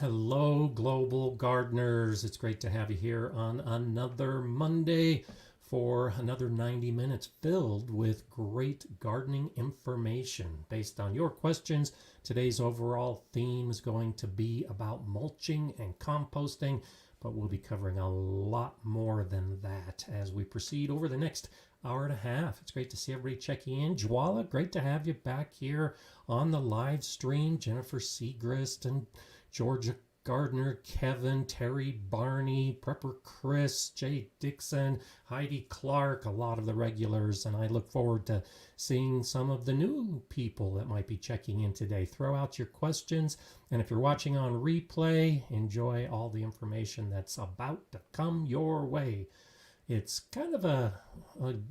Hello, global gardeners. It's great to have you here on another Monday for another 90 minutes filled with great gardening information based on your questions. Today's overall theme is going to be about mulching and composting, but we'll be covering a lot more than that as we proceed over the next hour and a half. It's great to see everybody checking in. Jwala, great to have you back here on the live stream. Jennifer Segrist and Georgia Gardner, Kevin, Terry Barney, Prepper Chris, Jay Dixon, Heidi Clark, a lot of the regulars, and I look forward to seeing some of the new people that might be checking in today. Throw out your questions, and if you're watching on replay, enjoy all the information that's about to come your way. It's kind of a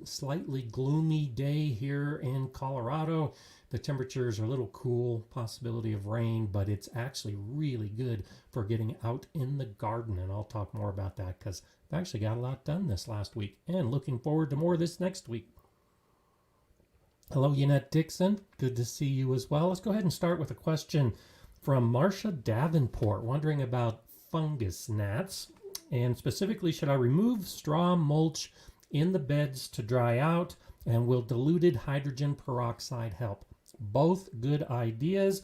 slightly gloomy day here in Colorado. The temperatures are a little cool, possibility of rain, but it's actually really good for getting out in the garden. And I'll talk more about that because I've actually got a lot done this last week and looking forward to more this next week. Hello, Yannette Dixon. Good to see you as well. Let's go ahead and start with a question from Marcia Davenport, wondering about fungus gnats. And specifically, should I remove straw mulch in the beds to dry out? And will diluted hydrogen peroxide help? Both good ideas.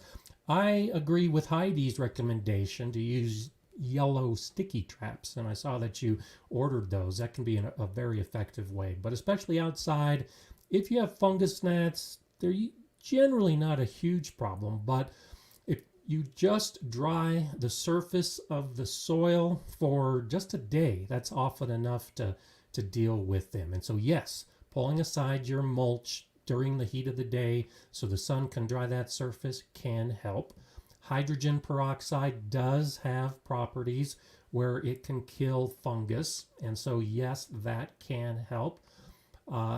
I agree with Heidi's recommendation to use yellow sticky traps. And I saw that you ordered those. That can be a very effective way. But especially outside, if you have fungus gnats, they're generally not a huge problem. But if you just dry the surface of the soil for just a day, that's often enough to deal with them. And so yes, pulling aside your mulch during the heat of the day so the sun can dry that surface can help. Hydrogen peroxide does have properties where it can kill fungus, and so yes, that can help.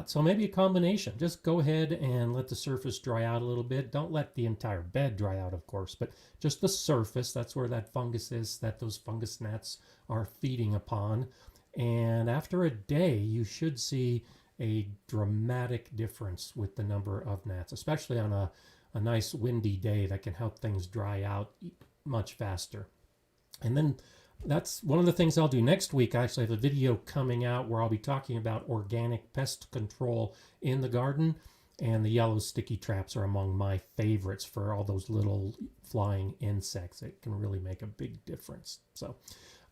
So maybe a combination. Just go ahead and let the surface dry out a little bit. Don't let the entire bed dry out, of course, but just the surface. That's where that fungus is, that those fungus gnats are feeding upon. And after a day, you should see a dramatic difference with the number of gnats, especially on a nice windy day that can help things dry out much faster. And then that's one of the things I'll do next week. I actually have a video coming out where I'll be talking about organic pest control in the garden, and the yellow sticky traps are among my favorites for all those little flying insects. It can really make a big difference. So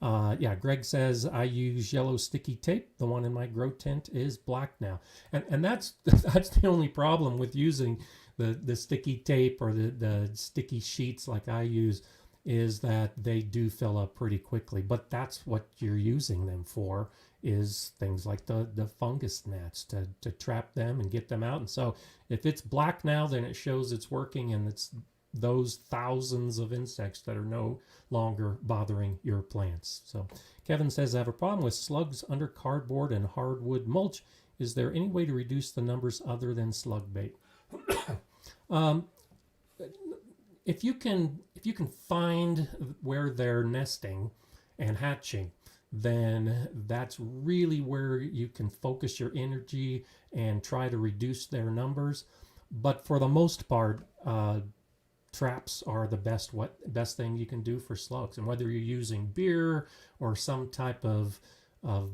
yeah, Greg says I use yellow sticky tape. The one in my grow tent is black now, and that's the only problem with using the sticky tape or the sticky sheets like I use, is that they do fill up pretty quickly. But that's what you're using them for, is things like the fungus gnats to trap them and get them out. And so if it's black now, then it shows it's working, and it's those thousands of insects that are no longer bothering your plants. So Kevin says, I have a problem with slugs under cardboard and hardwood mulch. Is there any way to reduce the numbers other than slug bait? If you can find where they're nesting and hatching, then that's really where you can focus your energy and try to reduce their numbers. But for the most part, traps are the best thing you can do for slugs. And whether you're using beer or some type of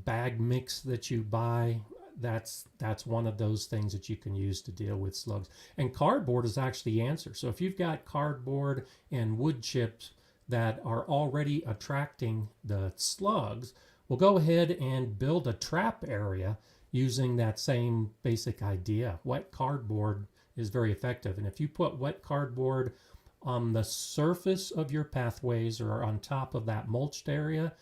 bag mix that you buy, that's one of those things that you can use to deal with slugs. And cardboard is actually the answer. So if you've got cardboard and wood chips that are already attracting the slugs, well, go ahead and build a trap area using that same basic idea. Wet cardboard is very effective. And if you put wet cardboard on the surface of your pathways or on top of that mulched area,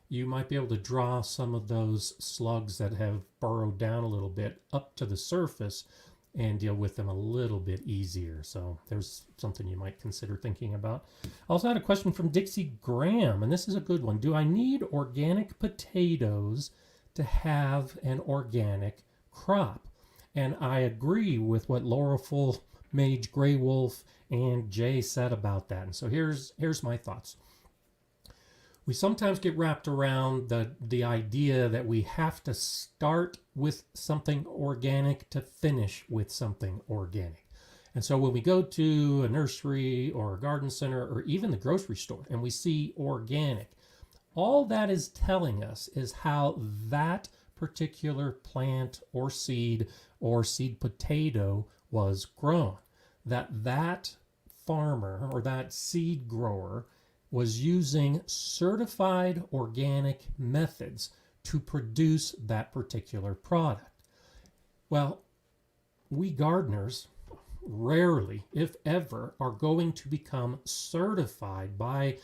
you might be able to draw some of those slugs that have burrowed down a little bit up to the surface and deal with them a little bit easier. So there's something you might consider thinking about. I also had a question from Dixie Graham, and this is a good one. Do I need organic potatoes to have an organic crop? And I agree with what Laurelful, Mage, Grey Wolf, and Jay said about that. And so here's my thoughts. We sometimes get wrapped around the idea that we have to start with something organic to finish with something organic. And so when we go to a nursery or a garden center or even the grocery store and we see organic, all that is telling us is how that particular plant or seed potato was grown. That farmer or that seed grower was using certified organic methods to produce that particular product. Well, we gardeners rarely, if ever, are going to become certified by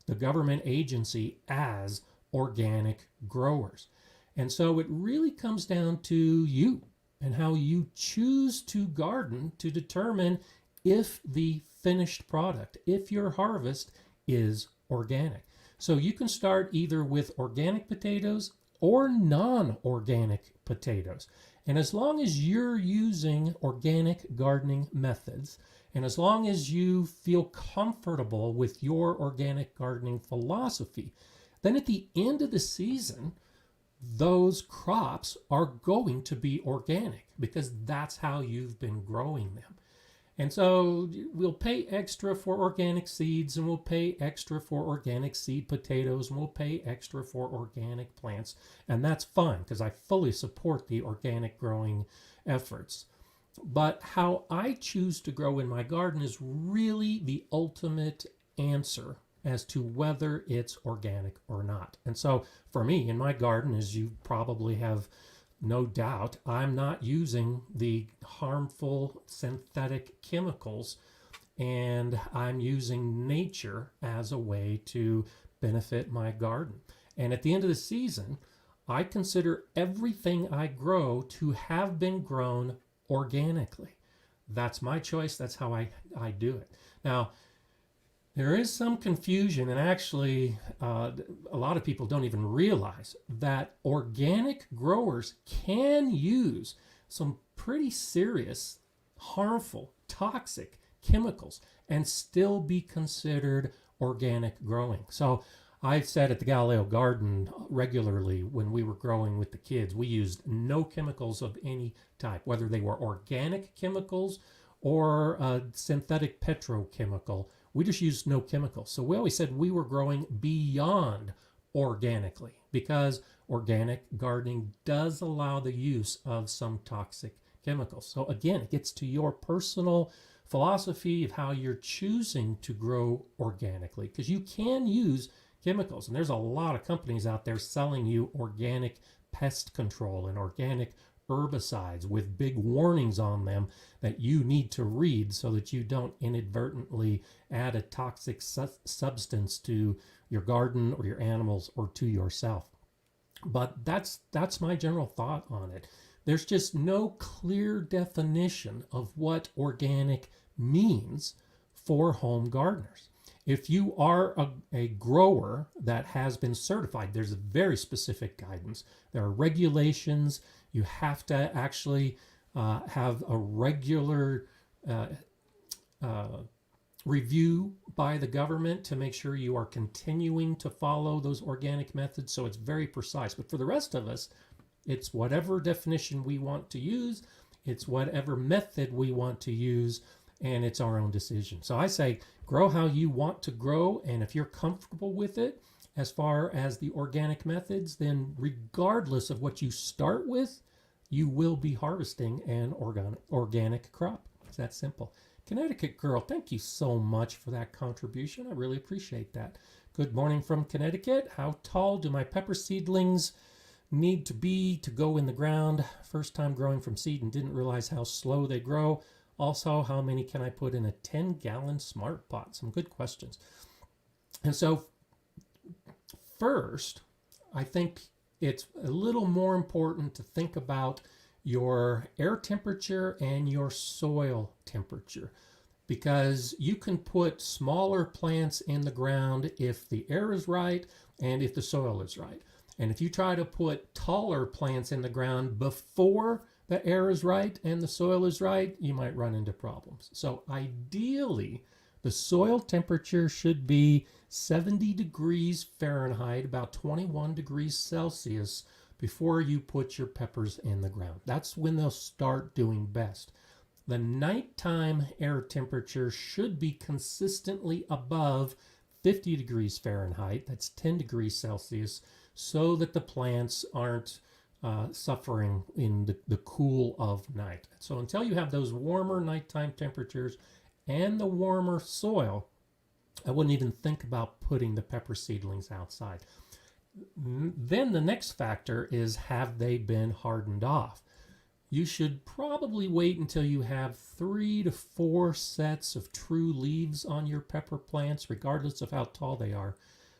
the government agency as organic growers. And so it really comes down to you and how you choose to garden to determine if the finished product, if your harvest is organic. So you can start either with organic potatoes or non-organic potatoes. And as long as you're using organic gardening methods, and as long as you feel comfortable with your organic gardening philosophy, then at the end of the season, those crops are going to be organic because that's how you've been growing them. And so we'll pay extra for organic seeds, and we'll pay extra for organic seed potatoes, and we'll pay extra for organic plants. And that's fine because I fully support the organic growing efforts. But how I choose to grow in my garden is really the ultimate answer as to whether it's organic or not. And so for me in my garden, as you probably have no doubt, I'm not using the harmful synthetic chemicals, and I'm using nature as a way to benefit my garden. And at the end of the season, I consider everything I grow to have been grown organically. That's my choice. That's how I do it. Now, there is some confusion, and actually a lot of people don't even realize that organic growers can use some pretty serious, harmful, toxic chemicals and still be considered organic growing. So I've said at the Galileo Garden regularly when we were growing with the kids, we used no chemicals of any type, whether they were organic chemicals or a synthetic petrochemical. We just used no chemicals. So we always said we were growing beyond organically because organic gardening does allow the use of some toxic chemicals. So again, it gets to your personal philosophy of how you're choosing to grow organically, because you can use chemicals. And there's a lot of companies out there selling you organic pest control and organic herbicides with big warnings on them that you need to read so that you don't inadvertently add a toxic substance to your garden or your animals or to yourself. But that's my general thought on it. There's just no clear definition of what organic means for home gardeners. If you are a grower that has been certified, there's very specific guidance. There are regulations. You have to actually have a regular review by the government to make sure you are continuing to follow those organic methods. So it's very precise. But for the rest of us, it's whatever definition we want to use. It's whatever method we want to use. And it's our own decision. So I say, grow how you want to grow. And if you're comfortable with it, as far as the organic methods, then regardless of what you start with, you will be harvesting an organic crop. It's that simple. Connecticut girl, thank you so much for that contribution. I really appreciate that. Good morning from Connecticut. How tall do my pepper seedlings need to be to go in the ground? First time growing from seed and didn't realize how slow they grow. Also, how many can I put in a 10-gallon smart pot? Some good questions. And so first, I think it's a little more important to think about your air temperature and your soil temperature, because you can put smaller plants in the ground if the air is right and if the soil is right. And if you try to put taller plants in the ground before the air is right and the soil is right, you might run into problems. So ideally, the soil temperature should be 70 degrees Fahrenheit, about 21 degrees Celsius, before you put your peppers in the ground. That's when they'll start doing best. the nighttime air temperature should be consistently above 50 degrees Fahrenheit, that's 10 degrees Celsius, so that the plants aren't suffering in the cool of night. So until you have those warmer nighttime temperatures and the warmer soil, I wouldn't even think about putting the pepper seedlings outside. Then the next factor is, have they been hardened off? You should probably wait until you have 3 to 4 sets of true leaves on your pepper plants, regardless of how tall they are,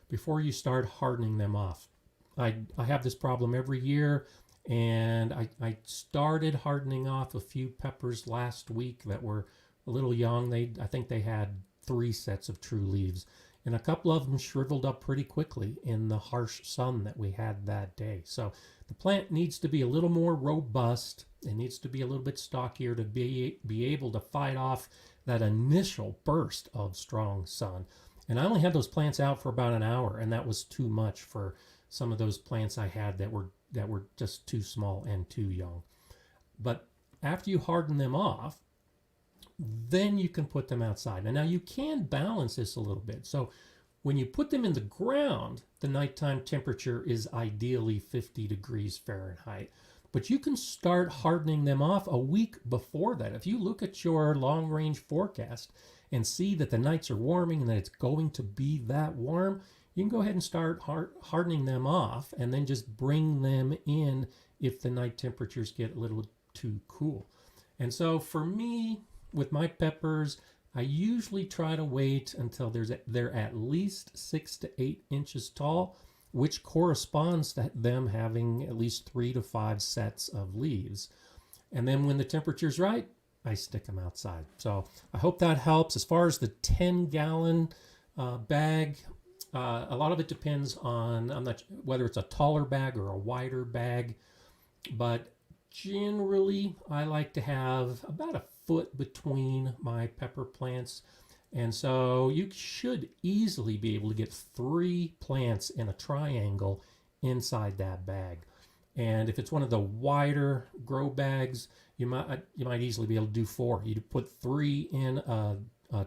before you start hardening them off. I have this problem every year, and I started hardening off a few peppers last week that were a little young. I think they had 3 sets of true leaves, and a couple of them shriveled up pretty quickly in the harsh sun that we had that day. So the plant needs to be a little more robust. It needs to be a little bit stockier to be able to fight off that initial burst of strong sun. And I only had those plants out for about an hour, and that was too much for some of those plants I had that were just too small and too young. But after you harden them off, then you can put them outside. And now you can balance this a little bit. So when you put them in the ground, the nighttime temperature is ideally 50 degrees Fahrenheit. But you can start hardening them off a week before that. If you look at your long-range forecast and see that the nights are warming and that it's going to be that warm, you can go ahead and start hardening them off and then just bring them in if the night temperatures get a little too cool. And so for me, with my peppers, I usually try to wait until they're at least 6 to 8 inches tall, which corresponds to them having at least 3 to 5 sets of leaves. And then when the temperature's right, I stick them outside. So I hope that helps. As far as the 10-gallon bag, a lot of it depends on whether it's a taller bag or a wider bag, but generally I like to have about a foot between my pepper plants. And so you should easily be able to get 3 plants in a triangle inside that bag. And if it's one of the wider grow bags, you might easily be able to do 4. You put 3 in a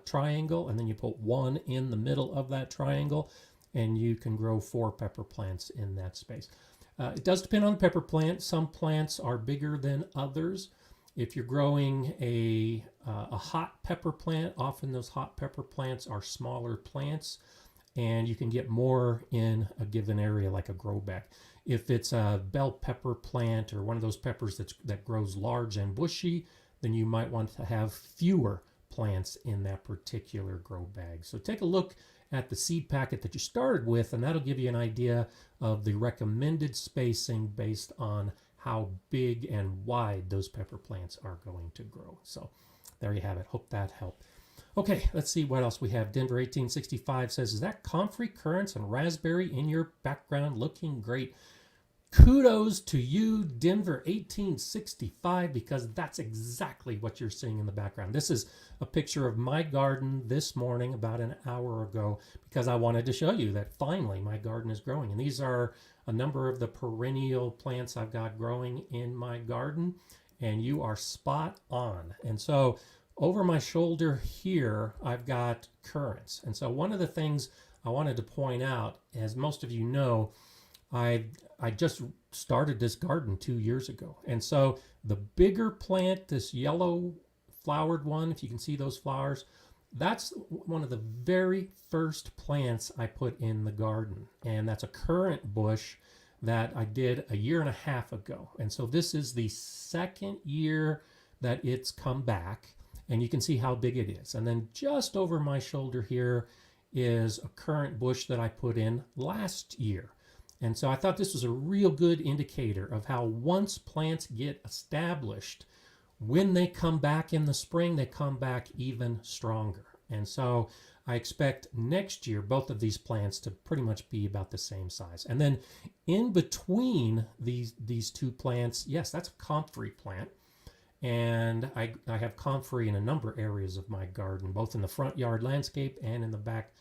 triangle, and then you put 1 in the middle of that triangle, and you can grow 4 pepper plants in that space. It does depend on the pepper plant. Some plants are bigger than others. If you're growing a hot pepper plant, often those hot pepper plants are smaller plants, and you can get more in a given area like a grow bag. If it's a bell pepper plant or one of those peppers that grows large and bushy, then you might want to have fewer plants in that particular grow bag. So take a look at the seed packet that you started with, and that'll give you an idea of the recommended spacing based on how big and wide those pepper plants are going to grow. So there you have it. Hope that helped. Okay, let's see what else we have. Denver 1865 says, is that comfrey, currants, and raspberry in your background looking great? Kudos to you, Denver 1865, because that's exactly what you're seeing in the background. This is a picture of my garden this morning about an hour ago, because I wanted to show you that finally my garden is growing. And these are a number of the perennial plants I've got growing in my garden, and you are spot on. And so over my shoulder here, I've got currants. And so one of the things I wanted to point out, as most of you know, I just started this garden 2 years ago. And so the bigger plant, this yellow flowered one, if you can see those flowers, that's one of the very first plants I put in the garden. And that's a currant bush that I did a year and a half ago. And so this is the second year that it's come back. And you can see how big it is. And then just over my shoulder here is a currant bush that I put in last year. And so I thought this was a real good indicator of how once plants get established, when they come back in the spring, they come back even stronger. And so I expect next year both of these plants to pretty much be about the same size. And then in between these two plants, yes, that's a comfrey plant. And I have comfrey in a number of areas of my garden, both in the front yard landscape and in the back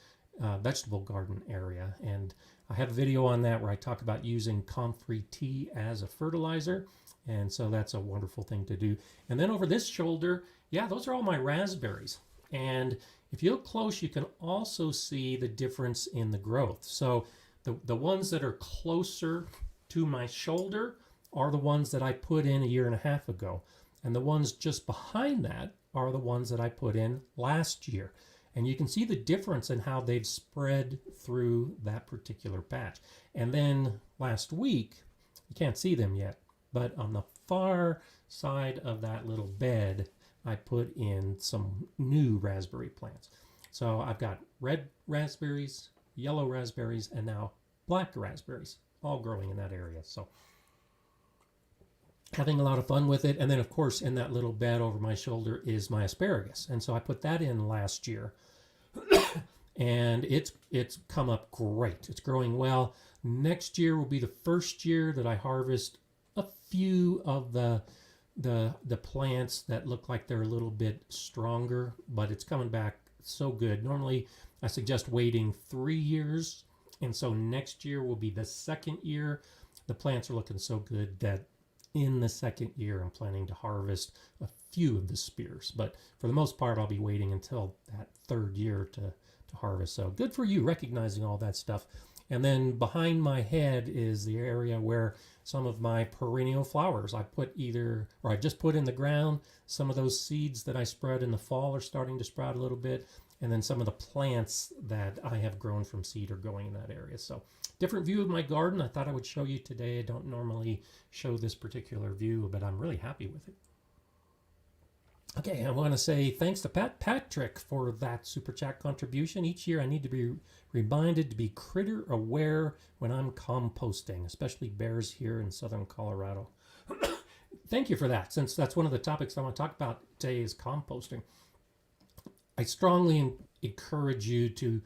vegetable garden area. And I have a video on that where I talk about using comfrey tea as a fertilizer. And so that's a wonderful thing to do. And then over this shoulder Yeah, those are all my raspberries. And if you look close, you can also see the difference in the growth. So the ones that are closer to my shoulder are the ones that I put in a year and a half ago. And the ones just behind that are the ones that I put in last year. And you can see the difference in how they've spread through that particular patch. And then last week, you can't see them yet, but on the far side of that little bed, I put in some new raspberry plants. So I've got red raspberries, yellow raspberries, and now black raspberries, all growing in that area. So having a lot of fun with it. And then, of course, in that little bed over my shoulder is my asparagus. And so I put that in last year. And it's come up great. It's growing well. Next year will be the first year that I harvest a few of the plants that look like they're a little bit stronger, but it's coming back so good. Normally, I suggest waiting 3 years. And so next year will be the second year. The plants are looking so good that in the second year, I'm planning to harvest a few of the spears. But for the most part, I'll be waiting until that third year to harvest. So good for you recognizing all that stuff. And then behind my head is the area where some of my perennial flowers I just put in the ground. Some of those seeds that I spread in the fall are starting to sprout a little bit. And then some of the plants that I have grown from seed are going in that area. So different view of my garden. I thought I would show you today. I don't normally show this particular view, but I'm really happy with it. Okay, I want to say thanks to Patrick for that Super Chat contribution. Each year I need to be reminded to be critter aware when I'm composting, especially bears here in southern Colorado. Thank you for that, since that's one of the topics I want to talk about today is composting. I strongly encourage you to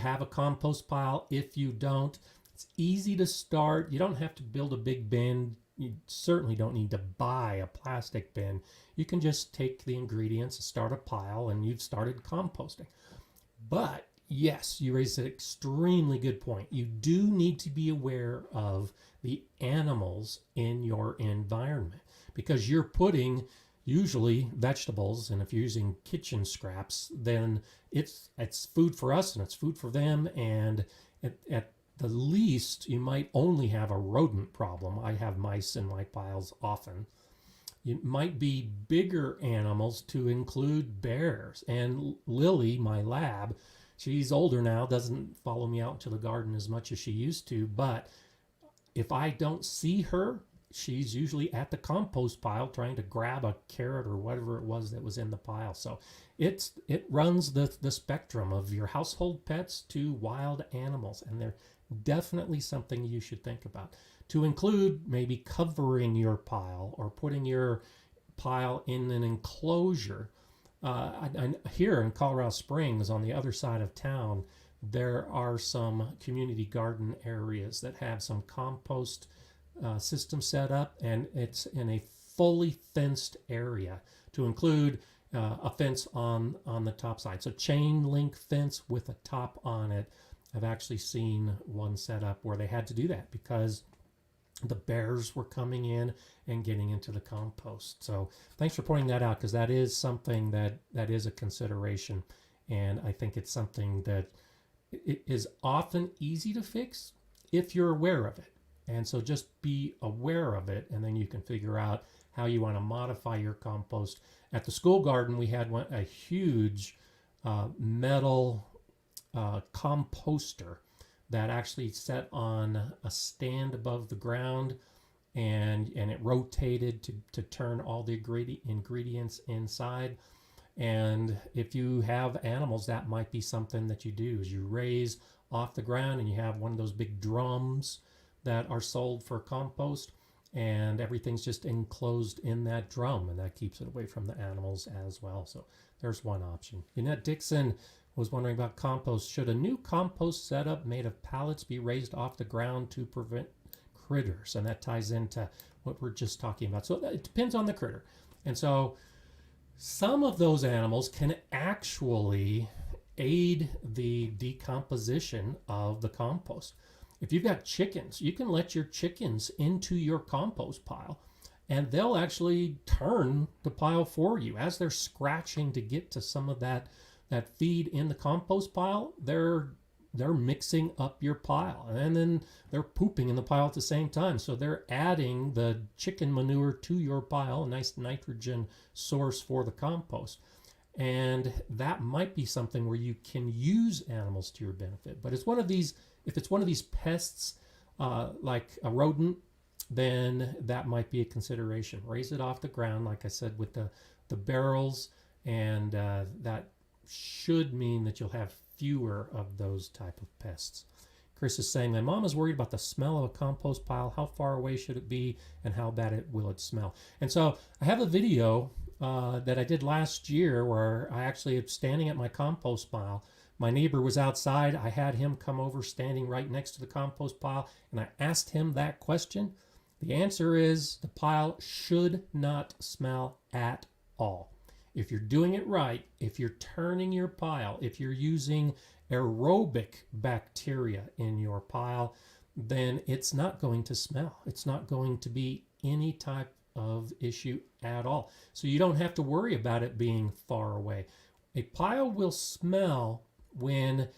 have a compost pile. If you don't, it's easy to start. You don't have to build a big bin. You certainly don't need to buy a plastic bin. You can just take the ingredients, start a pile, and you've started composting. But yes, you raised an extremely good point. You do need to be aware of the animals in your environment because you're putting usually vegetables, and if you're using kitchen scraps, then it's food for us and it's food for them. And at the least, you might only have a rodent problem. I have mice in my piles often. It might be bigger animals to include bears. And Lily, my lab, she's older now, doesn't follow me out into the garden as much as she used to. But if I don't see her, she's usually at the compost pile trying to grab a carrot or whatever it was that was in the pile. So it runs the spectrum of your household pets to wild animals, and they're definitely something you should think about. To include maybe covering your pile or putting your pile in an enclosure. Here in Colorado Springs, on the other side of town, there are some community garden areas that have some compost system set up, and it's in a fully fenced area to include a fence on the top side. So chain link fence with a top on it. I've actually seen one set up where they had to do that because the bears were coming in and getting into the compost. So thanks for pointing that out, because that is something that is a consideration. And I think it's something that it is often easy to fix if you're aware of it. And so just be aware of it, and then you can figure out how you want to modify your compost. At the school garden, we had a huge metal composter that actually set on a stand above the ground, and it rotated to turn all the ingredients inside. And if you have animals, that might be something that you do, is you raise off the ground and you have one of those big drums that are sold for compost, and everything's just enclosed in that drum, and that keeps it away from the animals as well. So there's one option. Annette Dixon was wondering about compost. Should a new compost setup made of pallets be raised off the ground to prevent critters? And that ties into what we're just talking about. So it depends on the critter. And so some of those animals can actually aid the decomposition of the compost. If you've got chickens, you can let your chickens into your compost pile, and they'll actually turn the pile for you as they're scratching to get to some of that feed in the compost pile. They're mixing up your pile, and then they're pooping in the pile at the same time. So they're adding the chicken manure to your pile, a nice nitrogen source for the compost. And that might be something where you can use animals to your benefit. But it's one of these, if it's one of these pests, like a rodent, then that might be a consideration. Raise it off the ground, like I said, with the barrels, and that should mean that you'll have fewer of those type of pests. Chris is saying, my mom is worried about the smell of a compost pile. How far away should it be, and how bad will it smell? And so I have a video that I did last year where I actually am standing at my compost pile. My neighbor was outside. I had him come over, standing right next to the compost pile, and I asked him that question. The answer is the pile should not smell at all. If you're doing it right, if you're turning your pile, if you're using aerobic bacteria in your pile, then it's not going to smell. It's not going to be any type of issue at all. So you don't have to worry about it being far away. A pile will smell when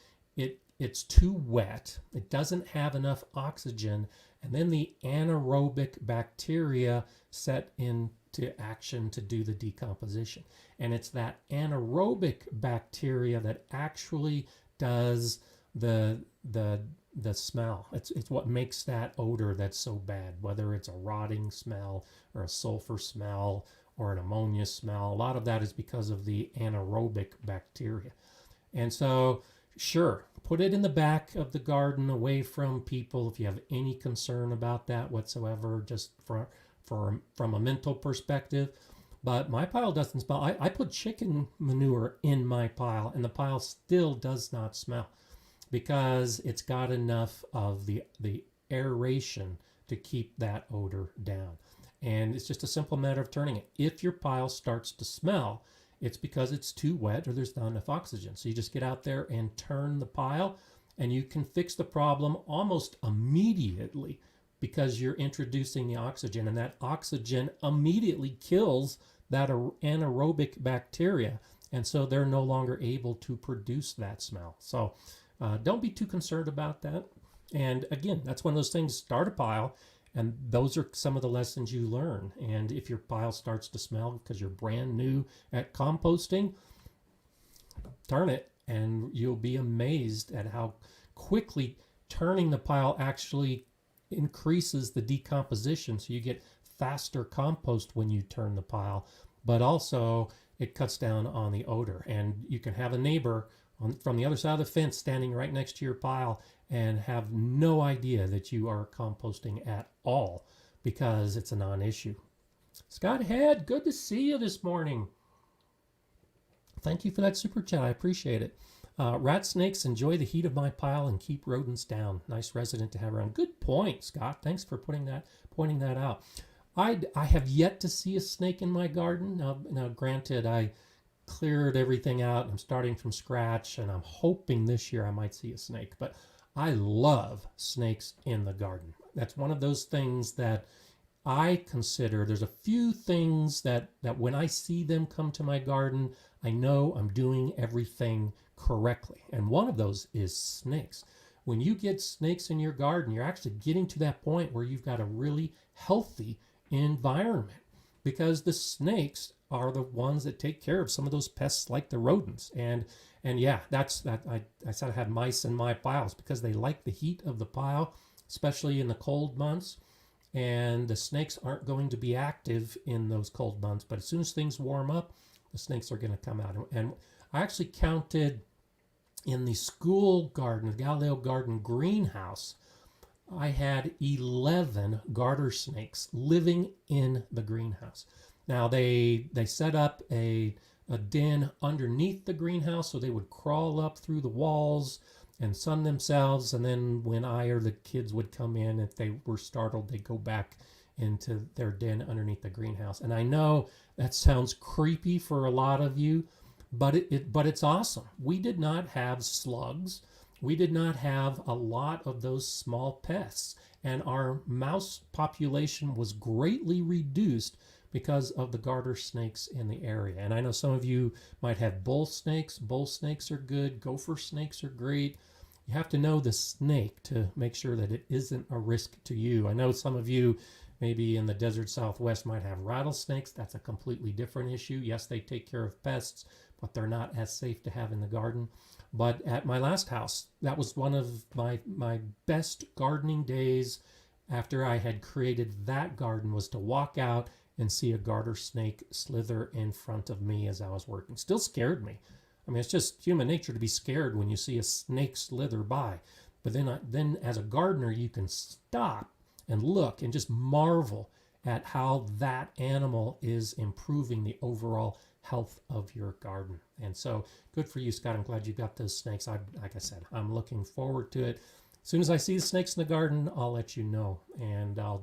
it's too wet, it doesn't have enough oxygen, and then the anaerobic bacteria set into action to do the decomposition. And it's that anaerobic bacteria that actually does the smell. It's what makes that odor that's so bad, whether it's a rotting smell or a sulfur smell or an ammonia smell. A lot of that is because of the anaerobic bacteria. And so, sure, put it in the back of the garden away from people if you have any concern about that whatsoever, just from a mental perspective. But my pile doesn't smell. I put chicken manure in my pile, and the pile still does not smell because it's got enough of the aeration to keep that odor down. And it's just a simple matter of turning it. If your pile starts to smell, it's because it's too wet or there's not enough oxygen. So you just get out there and turn the pile, and you can fix the problem almost immediately because you're introducing the oxygen, and that oxygen immediately kills that anaerobic bacteria, and so they're no longer able to produce that smell. So don't be too concerned about that. And again, that's one of those things, start a pile, and those are some of the lessons you learn. And if your pile starts to smell because you're brand new at composting, turn it, and you'll be amazed at how quickly turning the pile actually increases the decomposition. So you get faster compost when you turn the pile, but also it cuts down on the odor. And you can have a neighbor from the other side of the fence standing right next to your pile and have no idea that you are composting at all because it's a non-issue. Scott Head, good to see you this morning. Thank you for that super chat. I appreciate it. Rat snakes enjoy the heat of my pile and keep rodents down. Nice resident to have around. Good point, Scott. Thanks for pointing that out. I have yet to see a snake in my garden. Now granted, I cleared everything out. I'm starting from scratch, and I'm hoping this year I might see a snake. But I love snakes in the garden. That's one of those things that I consider, there's a few things that when I see them come to my garden, I know I'm doing everything correctly. And one of those is snakes. When you get snakes in your garden, you're actually getting to that point where you've got a really healthy environment, because the snakes are the ones that take care of some of those pests like the rodents. And yeah, that's that. I said I had mice in my piles because they like the heat of the pile, especially in the cold months. And the snakes aren't going to be active in those cold months, but as soon as things warm up, the snakes are going to come out. And I actually counted in the school garden, the Galileo Garden greenhouse, I had 11 garter snakes living in the greenhouse. Now they set up a den underneath the greenhouse so they would crawl up through the walls and sun themselves, and then when I or the kids would come in, if they were startled, they'd go back into their den underneath the greenhouse. And I know that sounds creepy for a lot of you, but it's awesome. We did not have slugs. we did not have a lot of those small pests, and our mouse population was greatly reduced because of the garter snakes in the area. And I know some of you might have bull snakes. Bull snakes are good. Gopher snakes are great. You have to know the snake to make sure that it isn't a risk to you. I know some of you maybe in the desert Southwest might have rattlesnakes. That's a completely different issue. Yes, they take care of pests, but they're not as safe to have in the garden. But at my last house, that was one of my best gardening days after I had created that garden, was to walk out and see a garter snake slither in front of me as I was working. Still scared me. I mean, it's just human nature to be scared when you see a snake slither by. But then as a gardener, you can stop and look and just marvel at how that animal is improving the overall health of your garden. And so good for you, Scott. I'm glad you got those snakes. Like I said, I'm looking forward to it. As soon as I see the snakes in the garden, I'll let you know, and I'll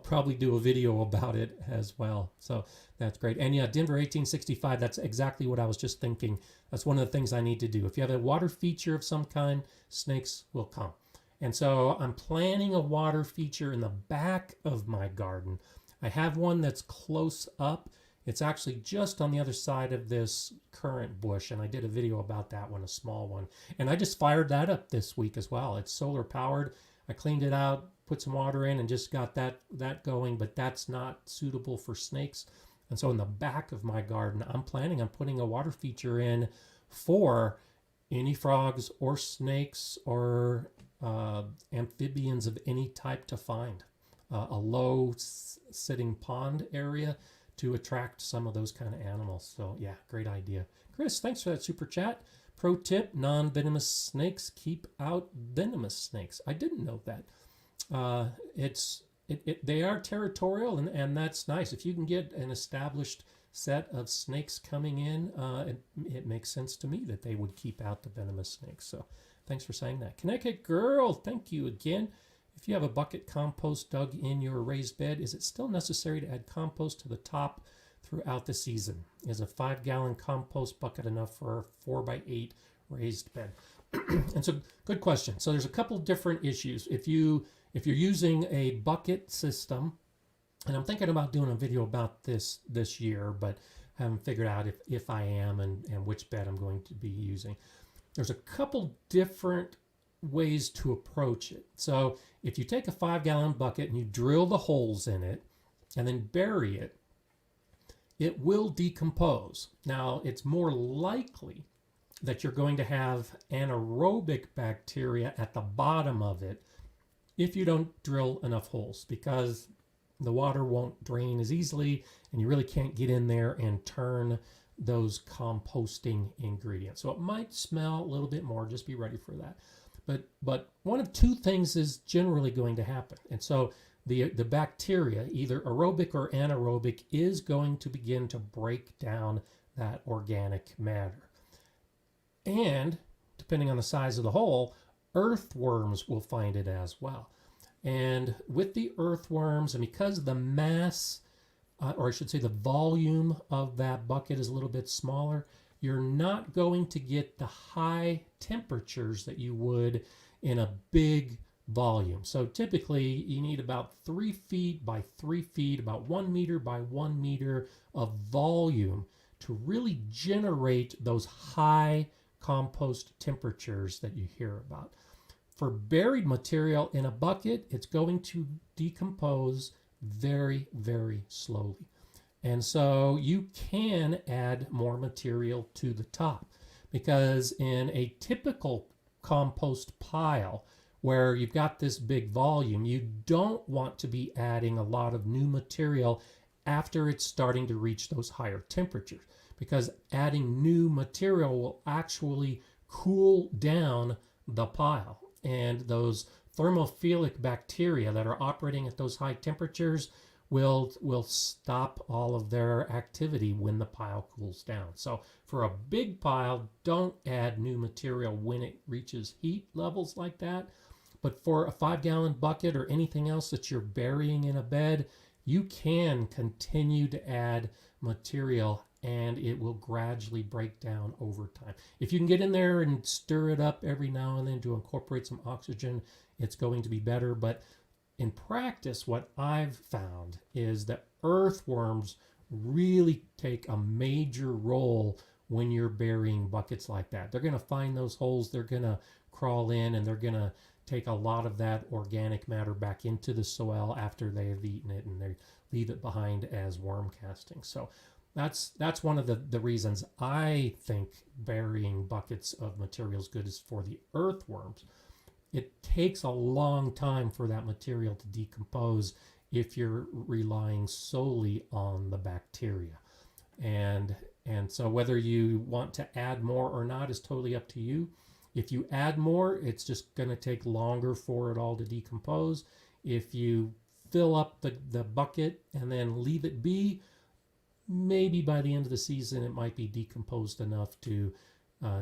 probably do a video about it as well. So that's great. And yeah, Denver 1865, that's exactly what I was just thinking. That's one of the things I need to do. If you have a water feature of some kind, snakes will come. And so I'm planning a water feature in the back of my garden. I have one that's close up. It's actually just on the other side of this currant bush, and I did a video about that one, a small one. And I just fired that up this week as well. It's solar powered. I cleaned it out, put some water in, and just got that going, but that's not suitable for snakes. And so in the back of my garden, I'm planning on putting a water feature in for any frogs or snakes or amphibians of any type to find. A low sitting pond area to attract some of those kind of animals. So yeah, great idea. Chris, thanks for that super chat. Pro tip, non-venomous snakes keep out venomous snakes. I didn't know that. They are territorial, and that's nice. If you can get an established set of snakes coming in, it makes sense to me that they would keep out the venomous snakes. So thanks for saying that. Connecticut Girl, thank you again. If you have a bucket compost dug in your raised bed, is it still necessary to add compost to the top throughout the season? Is a 5-gallon compost bucket enough for a 4x8 raised bed? And so, good question. So there's a couple different issues. If you're using a bucket system, and I'm thinking about doing a video about this year, but haven't figured out if I am and which bed I'm going to be using. There's a couple different ways to approach it. So if you take a 5-gallon bucket and you drill the holes in it and then bury it, it will decompose. Now, it's more likely that you're going to have anaerobic bacteria at the bottom of it if you don't drill enough holes, because the water won't drain as easily and you really can't get in there and turn those composting ingredients. So it might smell a little bit more, just be ready for that. But one of two things is generally going to happen. And so the bacteria, either aerobic or anaerobic, is going to begin to break down that organic matter. And depending on the size of the hole, earthworms will find it as well. And with the earthworms, and because the mass, or I should say the volume of that bucket is a little bit smaller, you're not going to get the high temperatures that you would in a big volume. So typically you need about 3 feet by 3 feet, about 1 meter by 1 meter of volume to really generate those high compost temperatures that you hear about. For buried material in a bucket, it's going to decompose very, very slowly. And so you can add more material to the top, because in a typical compost pile where you've got this big volume, you don't want to be adding a lot of new material after it's starting to reach those higher temperatures, because adding new material will actually cool down the pile, and those thermophilic bacteria that are operating at those high temperatures will stop all of their activity when the pile cools down. So for a big pile, don't add new material when it reaches heat levels like that. But for a 5-gallon bucket or anything else that you're burying in a bed, you can continue to add material and it will gradually break down over time. If you can get in there and stir it up every now and then to incorporate some oxygen, it's going to be better. But in practice, what I've found is that earthworms really take a major role when you're burying buckets like that. They're going to find those holes, they're going to crawl in, and they're going to take a lot of that organic matter back into the soil after they have eaten it, and they leave it behind as worm castings. So that's one of the reasons I think burying buckets of material is good is for the earthworms. It takes a long time for that material to decompose if you're relying solely on the bacteria. And so whether you want to add more or not is totally up to you. If you add more, it's just going to take longer for it all to decompose. If you fill up the bucket and then leave it be, maybe by the end of the season it might be decomposed enough to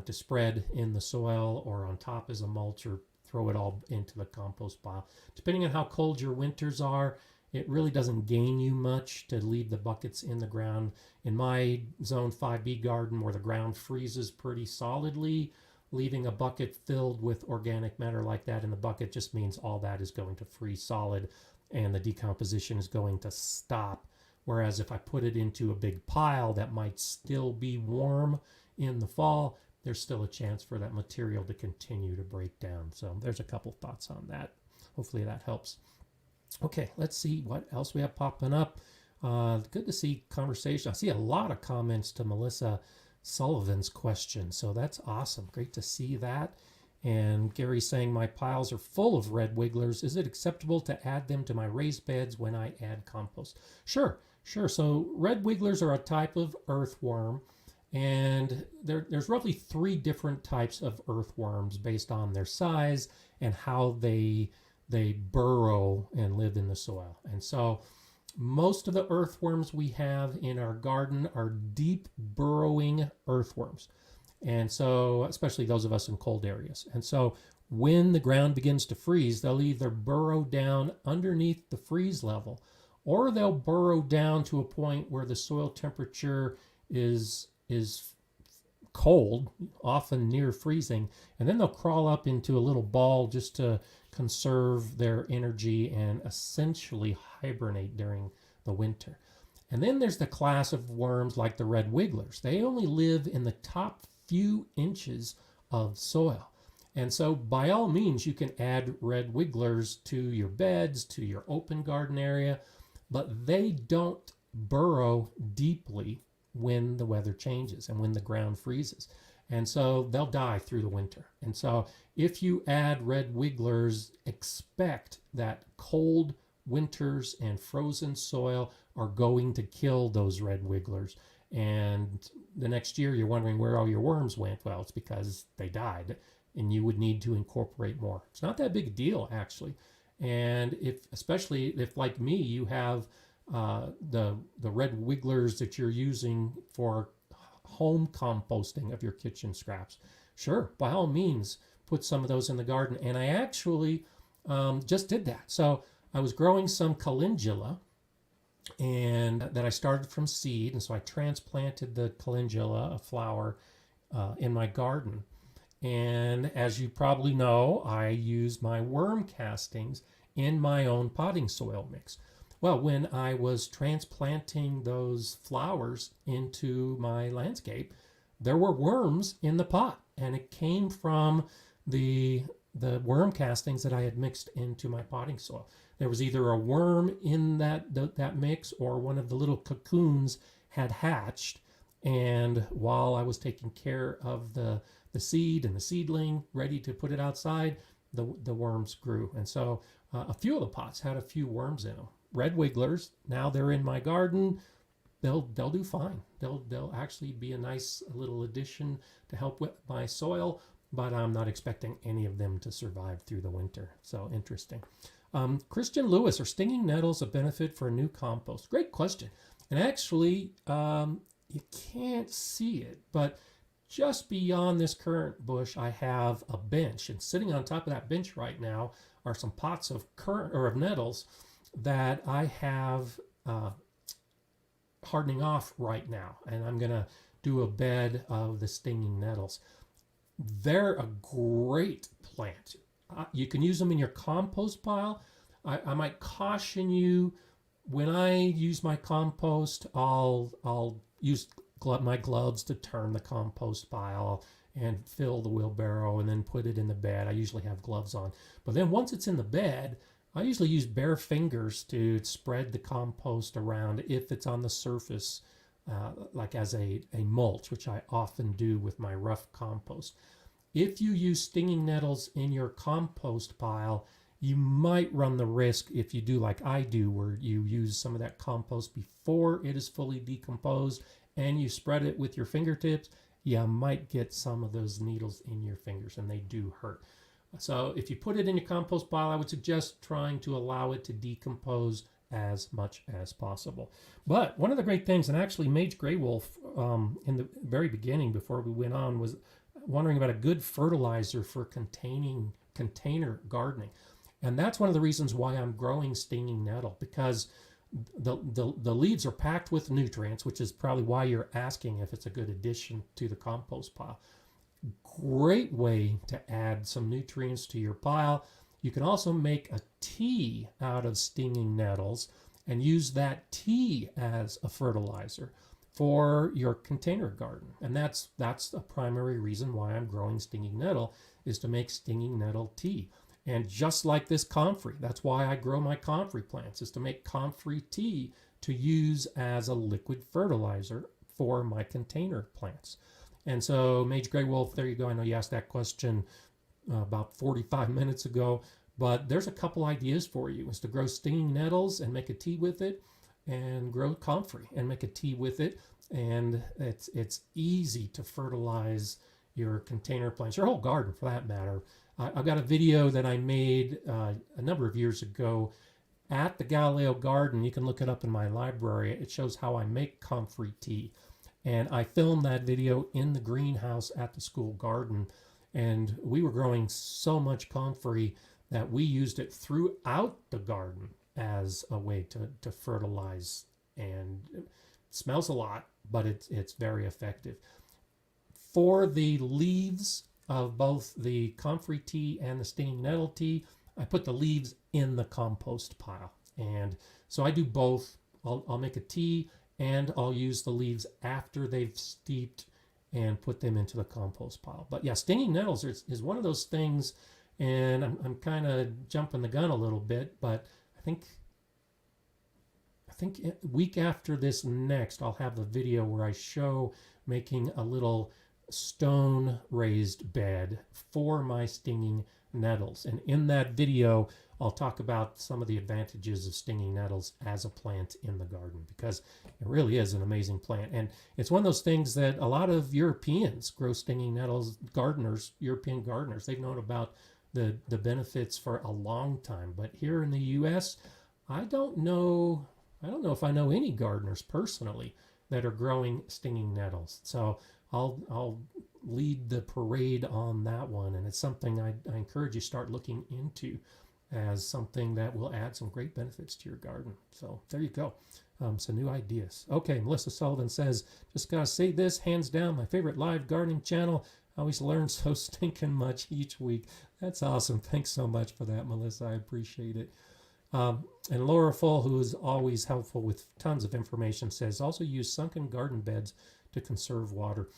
spread in the soil or on top as a mulch, or throw it all into the compost pile. Depending on how cold your winters are, it really doesn't gain you much to leave the buckets in the ground. In my Zone 5B garden, where the ground freezes pretty solidly, leaving a bucket filled with organic matter like that in the bucket just means all that is going to freeze solid and the decomposition is going to stop. Whereas if I put it into a big pile that might still be warm in the fall, there's still a chance for that material to continue to break down. So there's a couple thoughts on that. Hopefully that helps. Okay, let's see what else we have popping up. Good to see conversation. I see a lot of comments to Melissa Sullivan's question, so that's awesome. Great to see that. And Gary's saying, my piles are full of red wigglers. Is it acceptable to add them to my raised beds when I add compost? Sure. So red wigglers are a type of earthworm, and there's roughly 3 different types of earthworms based on their size and how they burrow and live in the soil. And so most of the earthworms we have in our garden are deep burrowing earthworms. And so, especially those of us in cold areas. And so when the ground begins to freeze, they'll either burrow down underneath the freeze level, or they'll burrow down to a point where the soil temperature is cold, often near freezing, and then they'll crawl up into a little ball just to conserve their energy and essentially hibernate during the winter. And then there's the class of worms like the red wigglers. They only live in the top few inches of soil. And so by all means, you can add red wigglers to your beds, to your open garden area, but they don't burrow deeply when the weather changes and when the ground freezes. And so they'll die through the winter. And so if you add red wigglers, expect that cold winters and frozen soil are going to kill those red wigglers. And the next year you're wondering where all your worms went. Well, it's because they died, and you would need to incorporate more. It's not that big a deal, actually. And especially if, like me, you have the red wigglers that you're using for home composting of your kitchen scraps, sure, by all means, put some of those in the garden. And I actually just did that. So I was growing some calendula, and that I started from seed, and so I transplanted the calendula, a flower, in my garden. And as you probably know, I use my worm castings in my own potting soil mix. Well, when I was transplanting those flowers into my landscape, there were worms in the pot, and it came from the worm castings that I had mixed into my potting soil. There was either a worm in that mix, or one of the little cocoons had hatched, and while I was taking care of the seed and the seedling, ready to put it outside, the worms grew. And so a few of the pots had a few worms in them. Red wigglers, now they're in my garden. They'll do fine. They'll actually be a nice little addition to help with my soil, but I'm not expecting any of them to survive through the winter. So interesting. Christian Lewis, are stinging nettles a benefit for a new compost? Great question. And actually, you can't see it, but just beyond this currant bush, I have a bench, and sitting on top of that bench right now are some pots of nettles that I have hardening off right now, and I'm going to do a bed of the stinging nettles. They're a great plant. You can use them in your compost pile. I might caution you, when I use my compost, I'll use my gloves to turn the compost pile and fill the wheelbarrow and then put it in the bed. I usually have gloves on. But then once it's in the bed, I usually use bare fingers to spread the compost around if it's on the surface, like as a mulch, which I often do with my rough compost. If you use stinging nettles in your compost pile, you might run the risk, if you do like I do, where you use some of that compost before it is fully decomposed and you spread it with your fingertips, you might get some of those needles in your fingers, and they do hurt. So if you put it in your compost pile, I would suggest trying to allow it to decompose as much as possible. But one of the great things, and actually Mage Grey Wolf in the very beginning before we went on was wondering about a good fertilizer for container gardening. And that's one of the reasons why I'm growing stinging nettle, because the leaves are packed with nutrients, which is probably why you're asking if it's a good addition to the compost pile. Great way to add some nutrients to your pile. You can also make a tea out of stinging nettles and use that tea as a fertilizer for your container garden. And that's a primary reason why I'm growing stinging nettle, is to make stinging nettle tea. And just like this comfrey, that's why I grow my comfrey plants, is to make comfrey tea to use as a liquid fertilizer for my container plants. And so, Mage Grey Wolf, there you go. I know you asked that question about 45 minutes ago, but there's a couple ideas for you, is to grow stinging nettles and make a tea with it, and grow comfrey and make a tea with it. And it's easy to fertilize your container plants, your whole garden for that matter. I've got a video that I made a number of years ago at the Galileo Garden. You can look it up in my library. It shows how I make comfrey tea. And I filmed that video in the greenhouse at the school garden. And we were growing so much comfrey that we used it throughout the garden as a way to fertilize. And it smells a lot, but it's very effective. For the leaves of both the comfrey tea and the stinging nettle tea, I put the leaves in the compost pile. And so I do both. I'll make a tea, and I'll use the leaves after they've steeped and put them into the compost pile. But yeah, stinging nettles is one of those things, and I'm kind of jumping the gun a little bit, but I think week after this next, I'll have a video where I show making a little stone raised bed for my stinging nettles. And in that video, I'll talk about some of the advantages of stinging nettles as a plant in the garden, because it really is an amazing plant. And it's one of those things that a lot of Europeans grow stinging nettles, European gardeners, they've known about the benefits for a long time. But here in the US, I don't know if I know any gardeners personally that are growing stinging nettles. So I'll lead the parade on that one, and it's something I encourage you to start looking into as something that will add some great benefits to your garden. So there you go. Some new ideas. Okay, Melissa Sullivan says, just gotta say this, hands down, my favorite live gardening channel. I always learn so stinking much each week. That's awesome. Thanks so much for that, Melissa. I appreciate it. And Laura Full, who is always helpful with tons of information, says, also use sunken garden beds to conserve water.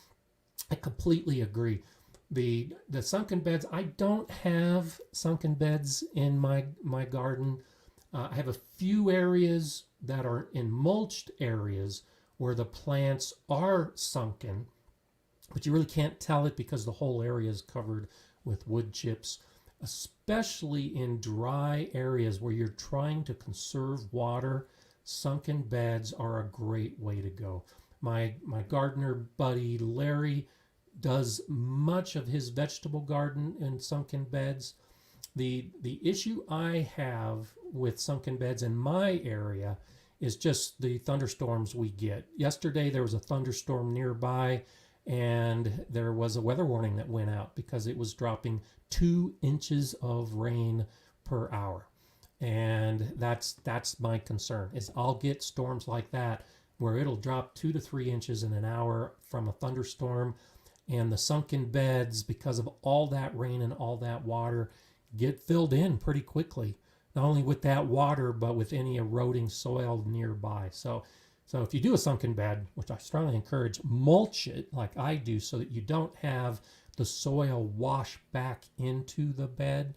I completely agree. The sunken beds, I don't have sunken beds in my garden. I have a few areas that are in mulched areas where the plants are sunken, but you really can't tell it because the whole area is covered with wood chips. Especially in dry areas where you're trying to conserve water, sunken beds are a great way to go. My gardener buddy Larry does much of his vegetable garden in sunken beds. The issue I have with sunken beds in my area is just the thunderstorms we get. Yesterday there was a thunderstorm nearby, and there was a weather warning that went out because it was dropping 2 inches of rain per hour. And that's my concern, is I'll get storms like that where it'll drop 2 to 3 inches in an hour from a thunderstorm. And the sunken beds, because of all that rain and all that water, get filled in pretty quickly. Not only with that water, but with any eroding soil nearby. So if you do a sunken bed, which I strongly encourage, mulch it like I do so that you don't have the soil wash back into the bed.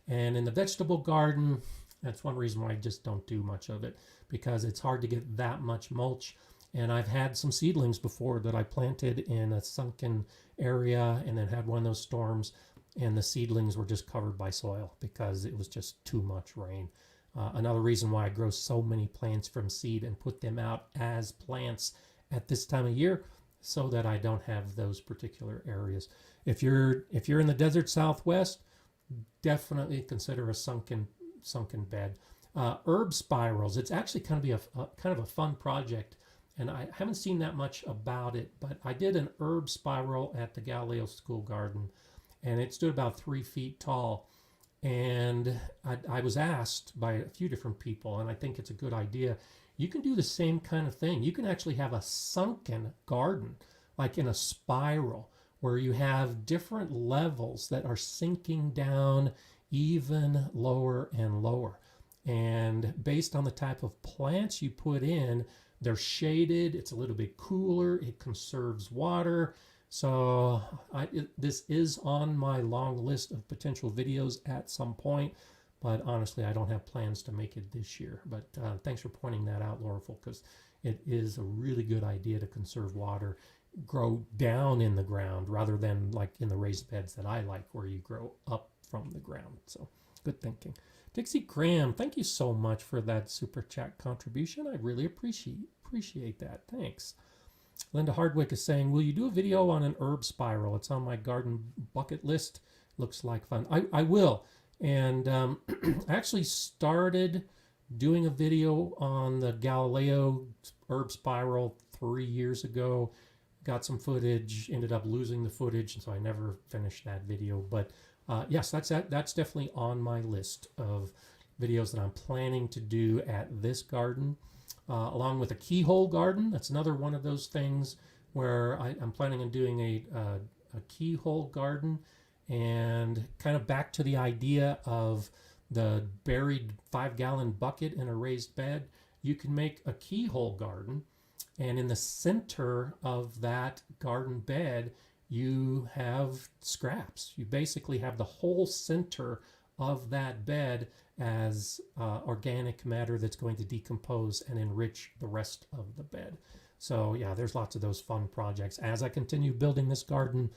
And in the vegetable garden, that's one reason why I just don't do much of it, because it's hard to get that much mulch. And I've had some seedlings before that I planted in a sunken area and then had one of those storms, and the seedlings were just covered by soil because it was just too much rain. Another reason why I grow so many plants from seed and put them out as plants at this time of year, so that I don't have those particular areas. If you're in the desert Southwest, definitely consider a sunken bed. Herb spirals, it's actually kind of a fun project, and I haven't seen that much about it, but I did an herb spiral at the Galileo School Garden, and it stood about 3 feet tall. And I was asked by a few different people, and I think it's a good idea. You can do the same kind of thing. You can actually have a sunken garden, like in a spiral, where you have different levels that are sinking down even lower and lower. And based on the type of plants you put in, they're shaded, it's a little bit cooler, it conserves water. So this is on my long list of potential videos at some point, but honestly, I don't have plans to make it this year. But thanks for pointing that out, Laurelful, because it is a really good idea to conserve water, grow down in the ground rather than like in the raised beds that I like, where you grow up from the ground. So good thinking. Dixie Graham, thank you so much for that super chat contribution. I really appreciate that. Thanks. Linda Hardwick is saying, will you do a video on an herb spiral? It's on my garden bucket list. Looks like fun. I will. And I actually started doing a video on the Galileo herb spiral 3 years ago. Got some footage, ended up losing the footage, and so I never finished that video. But yes, that's definitely on my list of videos that I'm planning to do at this garden. Along with a keyhole garden. That's another one of those things where I'm planning on doing a keyhole garden, and kind of back to the idea of the buried 5-gallon bucket in a raised bed. You can make a keyhole garden, and in the center of that garden bed, you have scraps. You basically have the whole center of that bed as organic matter that's going to decompose and enrich the rest of the bed. So yeah, there's lots of those fun projects. As I continue building this garden,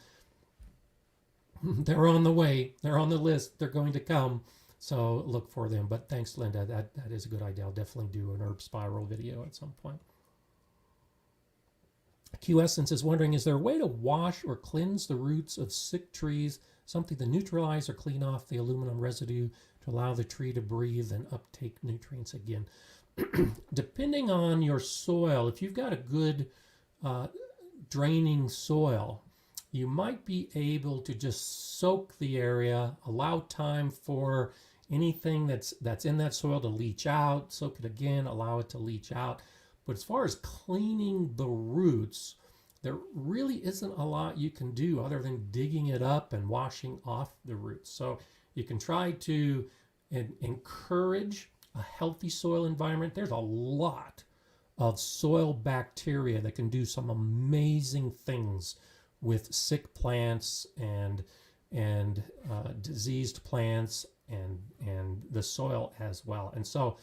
they're on the way, they're on the list, they're going to come. So look for them. But thanks, Linda. That is a good idea. I'll definitely do an herb spiral video at some point. Q Essence is wondering, is there a way to wash or cleanse the roots of sick trees, something to neutralize or clean off the aluminum residue to allow the tree to breathe and uptake nutrients again? Depending on your soil, if you've got a good draining soil, you might be able to just soak the area, allow time for anything that's in that soil to leach out, soak it again, allow it to leach out. But as far as cleaning the roots, there really isn't a lot you can do other than digging it up and washing off the roots. So you can try to encourage a healthy soil environment. There's a lot of soil bacteria that can do some amazing things with sick plants and diseased plants and the soil as well. And so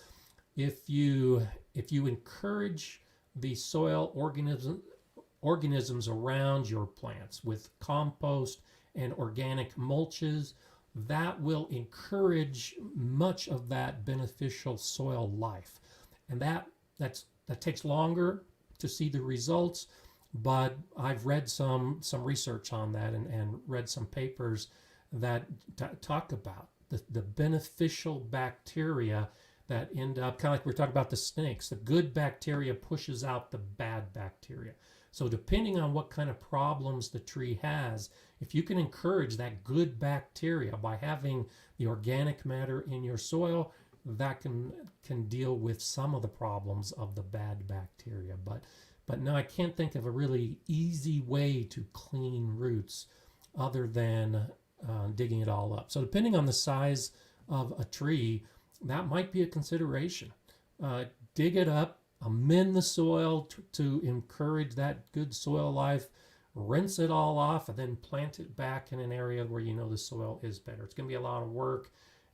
if you encourage the soil organisms around your plants with compost and organic mulches, that will encourage much of that beneficial soil life. And that takes longer to see the results, but I've read some research on that and read some papers that talk about the beneficial bacteria that end up, kind of like we're talking about the snakes. The good bacteria pushes out the bad bacteria. So depending on what kind of problems the tree has, if you can encourage that good bacteria by having the organic matter in your soil, that can deal with some of the problems of the bad bacteria. But no, I can't think of a really easy way to clean roots other than digging it all up. So depending on the size of a tree, that might be a consideration. Dig it up, amend the soil to encourage that good soil life, rinse it all off, and then plant it back in an area where you know the soil is better. It's going to be a lot of work,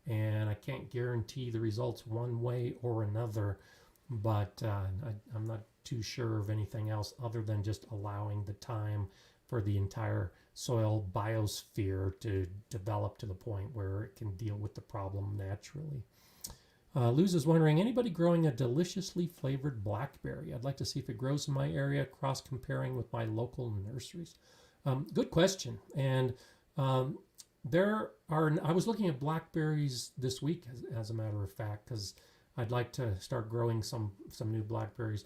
and I can't guarantee the results one way or another, but I'm not too sure of anything else other than just allowing the time for the entire soil biosphere to develop to the point where it can deal with the problem naturally. Luz is wondering, anybody growing a deliciously flavored blackberry? I'd like to see if it grows in my area, cross comparing with my local nurseries. Good question. And I was looking at blackberries this week, as a matter of fact, because I'd like to start growing some new blackberries.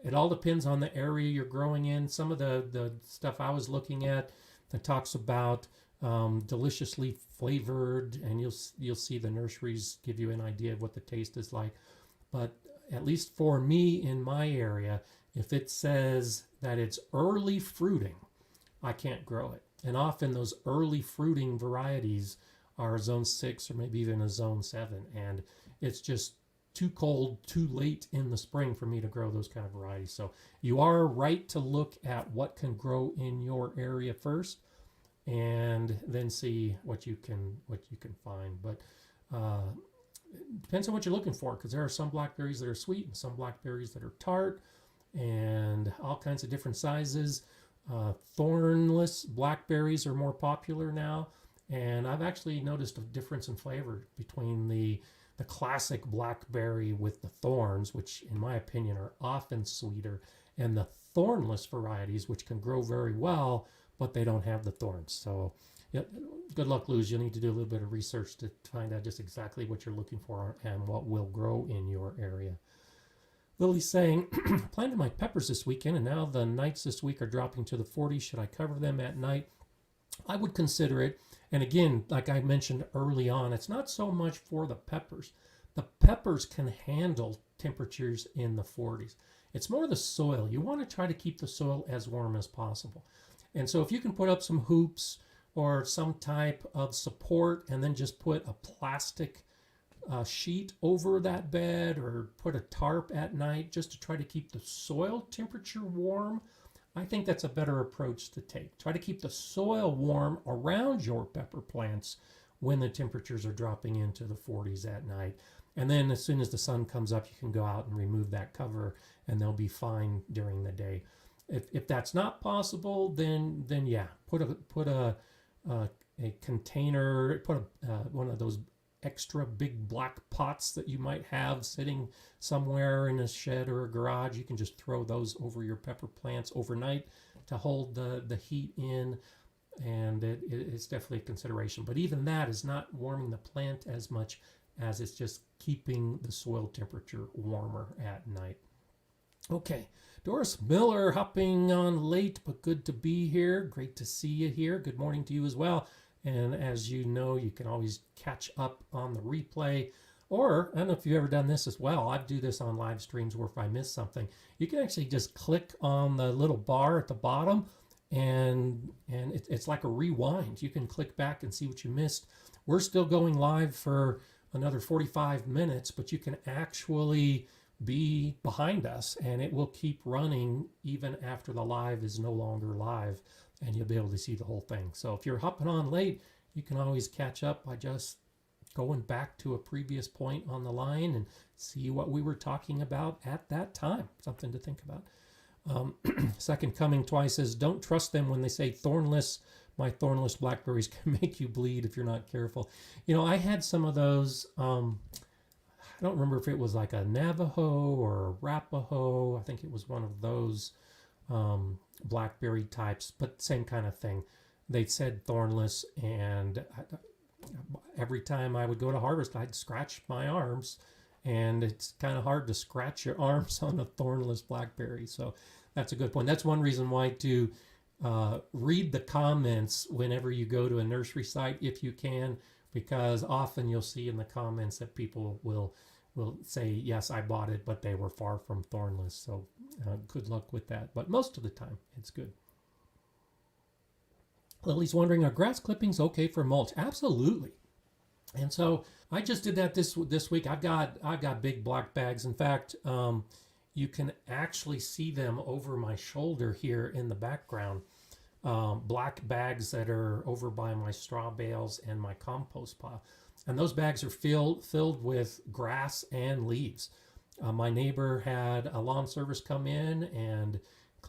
It all depends on the area you're growing in. Some of the stuff I was looking at that talks about deliciously flavored, and you'll see the nurseries give you an idea of what the taste is like. But at least for me in my area, if it says that it's early fruiting, I can't grow it. And often those early fruiting varieties are a zone 6 or maybe even a zone 7, and it's just too cold, too late in the spring for me to grow those kind of varieties. So you are right to look at what can grow in your area first, and then see what you can find. But it depends on what you're looking for, because there are some blackberries that are sweet and some blackberries that are tart, and all kinds of different sizes. Thornless blackberries are more popular now, and I've actually noticed a difference in flavor between the classic blackberry with the thorns, which in my opinion are often sweeter, and the thornless varieties, which can grow very well, but they don't have the thorns. So yeah, good luck, Luz. You'll need to do a little bit of research to find out just exactly what you're looking for and what will grow in your area. Lily's saying, planted my peppers this weekend, and now the nights this week are dropping to the 40s. Should I cover them at night? I would consider it. And again, like I mentioned early on, it's not so much for the peppers. The peppers can handle temperatures in the 40s. It's more the soil. You want to try to keep the soil as warm as possible. And so if you can put up some hoops or some type of support and then just put a plastic sheet over that bed, or put a tarp at night just to try to keep the soil temperature warm, I think that's a better approach to take. Try to keep the soil warm around your pepper plants when the temperatures are dropping into the 40s at night. And then as soon as the sun comes up, you can go out and remove that cover, and they'll be fine during the day. If that's not possible, then yeah, put a container, put one of those extra big black pots that you might have sitting somewhere in a shed or a garage. You can just throw those over your pepper plants overnight to hold the heat in, and it's definitely a consideration. But even that is not warming the plant as much as it's just keeping the soil temperature warmer at night. Okay, Doris Miller hopping on late, but good to be here. Great to see you here. Good morning to you as well. And as you know, you can always catch up on the replay. Or, I don't know if you've ever done this as well. I do this on live streams where if I miss something, you can actually just click on the little bar at the bottom, and it's like a rewind. You can click back and see what you missed. We're still going live for another 45 minutes, but you can actually be behind us, and it will keep running even after the live is no longer live, and you'll be able to see the whole thing. So if you're hopping on late, you can always catch up by just going back to a previous point on the line and see what we were talking about at that time. Something to think about. Second Coming Twice says, don't trust them when they say thornless. My thornless blackberries can make you bleed if you're not careful. You know, I had some of those. I don't remember if it was like a Navajo or a Arapaho. I think it was one of those blackberry types, but same kind of thing. They said thornless, and every time I would go to harvest, I'd scratch my arms, and it's kind of hard to scratch your arms on a thornless blackberry. So that's a good point. That's one reason why to read the comments whenever you go to a nursery site, if you can, because often you'll see in the comments that people will say, yes, I bought it, but they were far from thornless. So good luck with that. But most of the time, it's good. Lily's wondering, are grass clippings okay for mulch? Absolutely. And so I just did that this week. I've got big black bags. In fact, you can actually see them over my shoulder here in the background. Black bags that are over by my straw bales and my compost pile. And those bags are filled with grass and leaves. My neighbor had a lawn service come in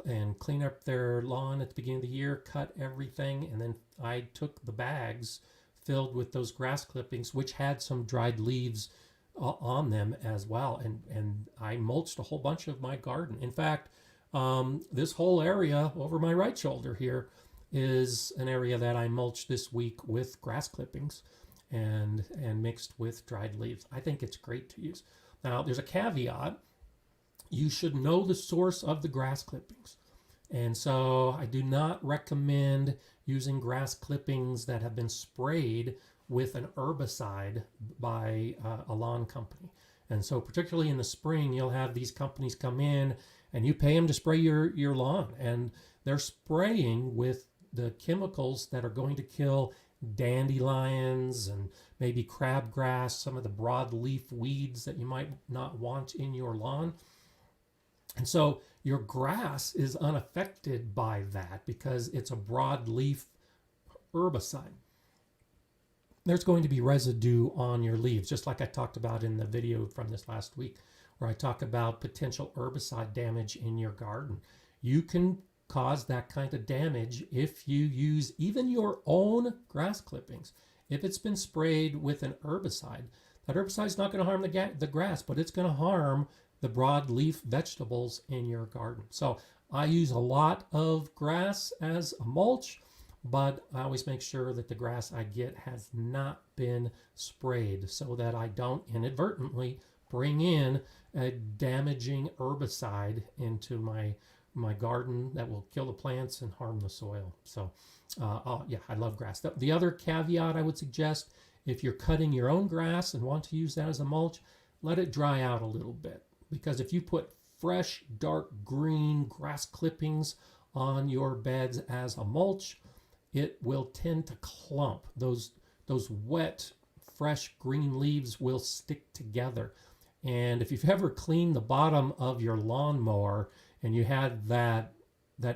and clean up their lawn at the beginning of the year, cut everything, and then I took the bags filled with those grass clippings, which had some dried leaves on them as well, and I mulched a whole bunch of my garden. In fact, this whole area over my right shoulder here is an area that I mulched this week with grass clippings and mixed with dried leaves. I think it's great to use. Now, there's a caveat. You should know the source of the grass clippings. And so I do not recommend using grass clippings that have been sprayed with an herbicide by a lawn company. And so particularly in the spring, you'll have these companies come in and you pay them to spray your lawn. And they're spraying with the chemicals that are going to kill dandelions and maybe crabgrass, some of the broadleaf weeds that you might not want in your lawn. And so your grass is unaffected by that because it's a broadleaf herbicide. There's going to be residue on your leaves, just like I talked about in the video from this last week, where I talk about potential herbicide damage in your garden. You can cause that kind of damage if you use even your own grass clippings. If it's been sprayed with an herbicide, that herbicide is not going to harm the grass, but it's going to harm the broadleaf vegetables in your garden. So I use a lot of grass as a mulch, but I always make sure that the grass I get has not been sprayed so that I don't inadvertently bring in a damaging herbicide into my garden that will kill the plants and harm the soil. So yeah, I love grass. The other caveat I would suggest, if you're cutting your own grass and want to use that as a mulch, let it dry out a little bit. Because if you put fresh, dark green grass clippings on your beds as a mulch, it will tend to clump. Those wet, fresh green leaves will stick together. And if you've ever cleaned the bottom of your lawnmower and you had that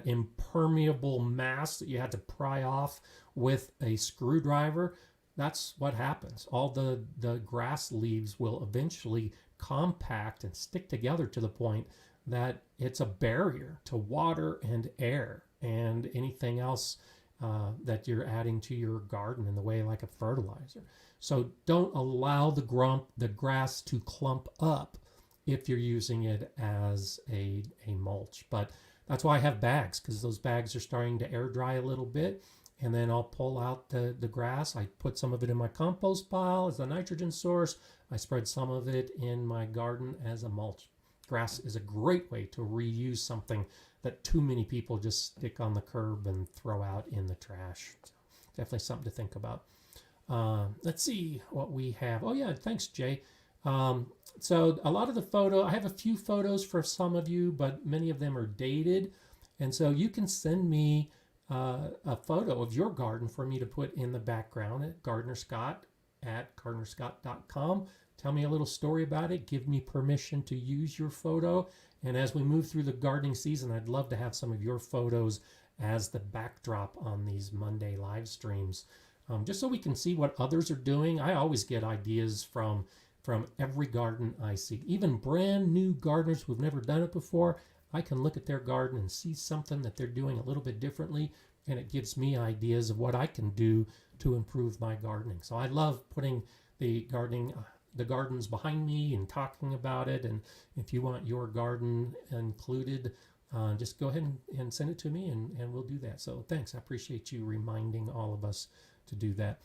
impermeable mass that you had to pry off with a screwdriver, that's what happens. All the grass leaves will eventually compact and stick together to the point that it's a barrier to water and air and anything else that you're adding to your garden in the way like a fertilizer. So don't allow the grass to clump up if you're using it as a mulch. But that's why I have bags, because those bags are starting to air dry a little bit. And then I'll pull out the grass. I put some of it in my compost pile as a nitrogen source. I spread some of it in my garden as a mulch. Grass is a great way to reuse something that too many people just stick on the curb and throw out in the trash. So definitely something to think about. Let's see what we have. Oh yeah, thanks, Jay. So a lot of the I have a few photos for some of you, but many of them are dated. And so you can send me a photo of your garden for me to put in the background at gardenerscott@gardenerscott.com. Tell me a little story about it. Give me permission to use your photo. And as we move through the gardening season, I'd love to have some of your photos as the backdrop on these Monday live streams, just so we can see what others are doing. I always get ideas from every garden I see. Even brand new gardeners who've never done it before, I can look at their garden and see something that they're doing a little bit differently, and it gives me ideas of what I can do to improve my gardening. So I love putting the gardens behind me and talking about it. And if you want your garden included, just go ahead and send it to me, and we'll do that. So thanks. I appreciate you reminding all of us to do that.